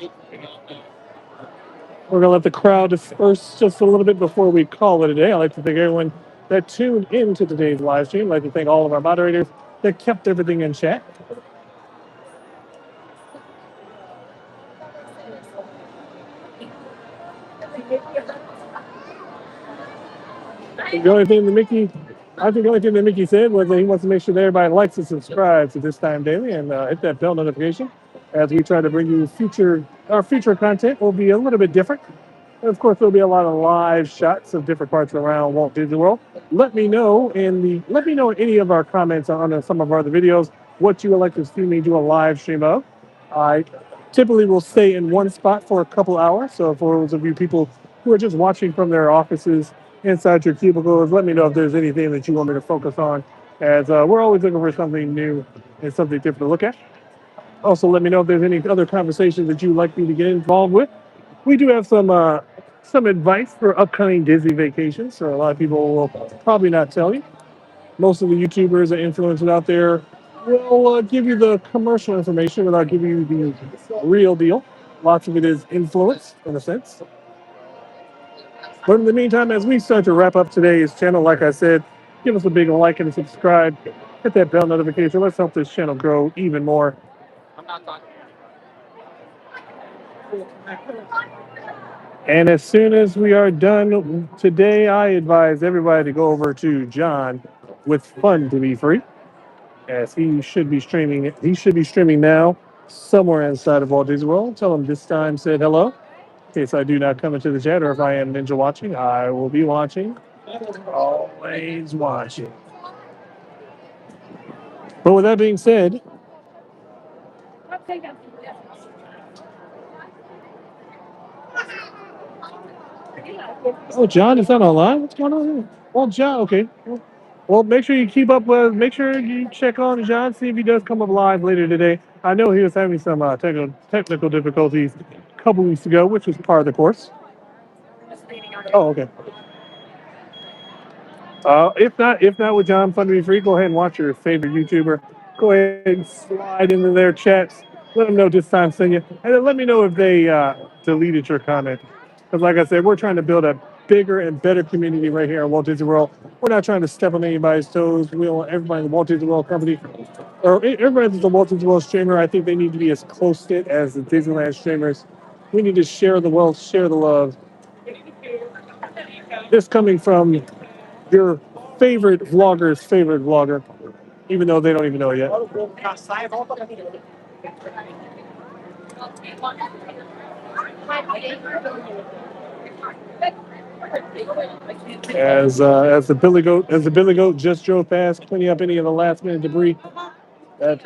We're going to let the crowd disperse just a little bit before we call it a day. I'd like to thank everyone that tuned into today's live stream. I'd like to thank all of our moderators that kept everything in chat. The only thing that Mickey, I think the only thing that Mickey said was that he wants to make sure that everybody likes and subscribes to This Time Daily and hit that bell notification as we try to bring you our future content will be a little bit different. And of course, there'll be a lot of live shots of different parts around Walt Disney World. Let me know in any of our comments on some of our other videos what you would like to see me do a live stream of. I typically will stay in one spot for a couple hours. So for those of you people who are just watching from their offices inside your cubicles, let me know if there's anything that you want me to focus on. As we're always looking for something new and something different to look at. Also, let me know if there's any other conversations that you'd like me to get involved with. We do have some advice for upcoming Disney vacations. So a lot of people will probably not tell you. Most of the YouTubers and influencers out there will give you the commercial information without giving you the real deal. Lots of it is influence, in a sense. But in the meantime, as we start to wrap up today's channel, like I said, give us a big like and subscribe. Hit that bell notification. Let's help this channel grow even more. And as soon as we are done today, I advise everybody to go over to John with Fun to Be Free, as he should be streaming. He should be streaming now somewhere inside of Walt Disney World. Tell him this time said hello. In case I do not come into the chat, or if I am ninja watching, I will be watching. Always watching. But with that being said, oh, John is not online. What's going on here? Well, John, okay. Well, make sure you keep up with. Make sure you check on John. See if he does come up live later today. I know he was having some technical difficulties a couple weeks ago, which was part of the course. Oh, okay. If not with John Fun to Be Free, go ahead and watch your favorite YouTuber. Go ahead and slide into their chats. Let them know this time send you, and then let me know if they deleted your comment. Because, like I said, we're trying to build a bigger and better community right here at Walt Disney World. We're not trying to step on anybody's toes. We want everybody in the Walt Disney World company, or everybody that's a Walt Disney World streamer. I think they need to be as close knit as the Disneyland streamers. We need to share the wealth, share the love. This coming from your favorite vlogger, even though they don't even know it yet. As the Billy Goat just drove past, cleaning up any of the last minute debris. That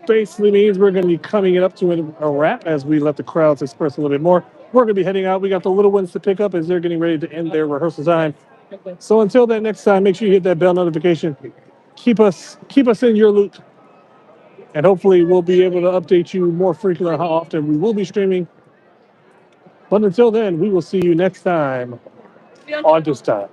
basically means we're going to be coming up to a wrap as we let the crowds express a little bit more. We're going to be heading out. We got the little ones to pick up as they're getting ready to end their rehearsal time. So until that next time, make sure you hit that bell notification. Keep us in your loop, and hopefully we'll be able to update you more frequently on how often we will be streaming. But until then, we will see you next time on this time.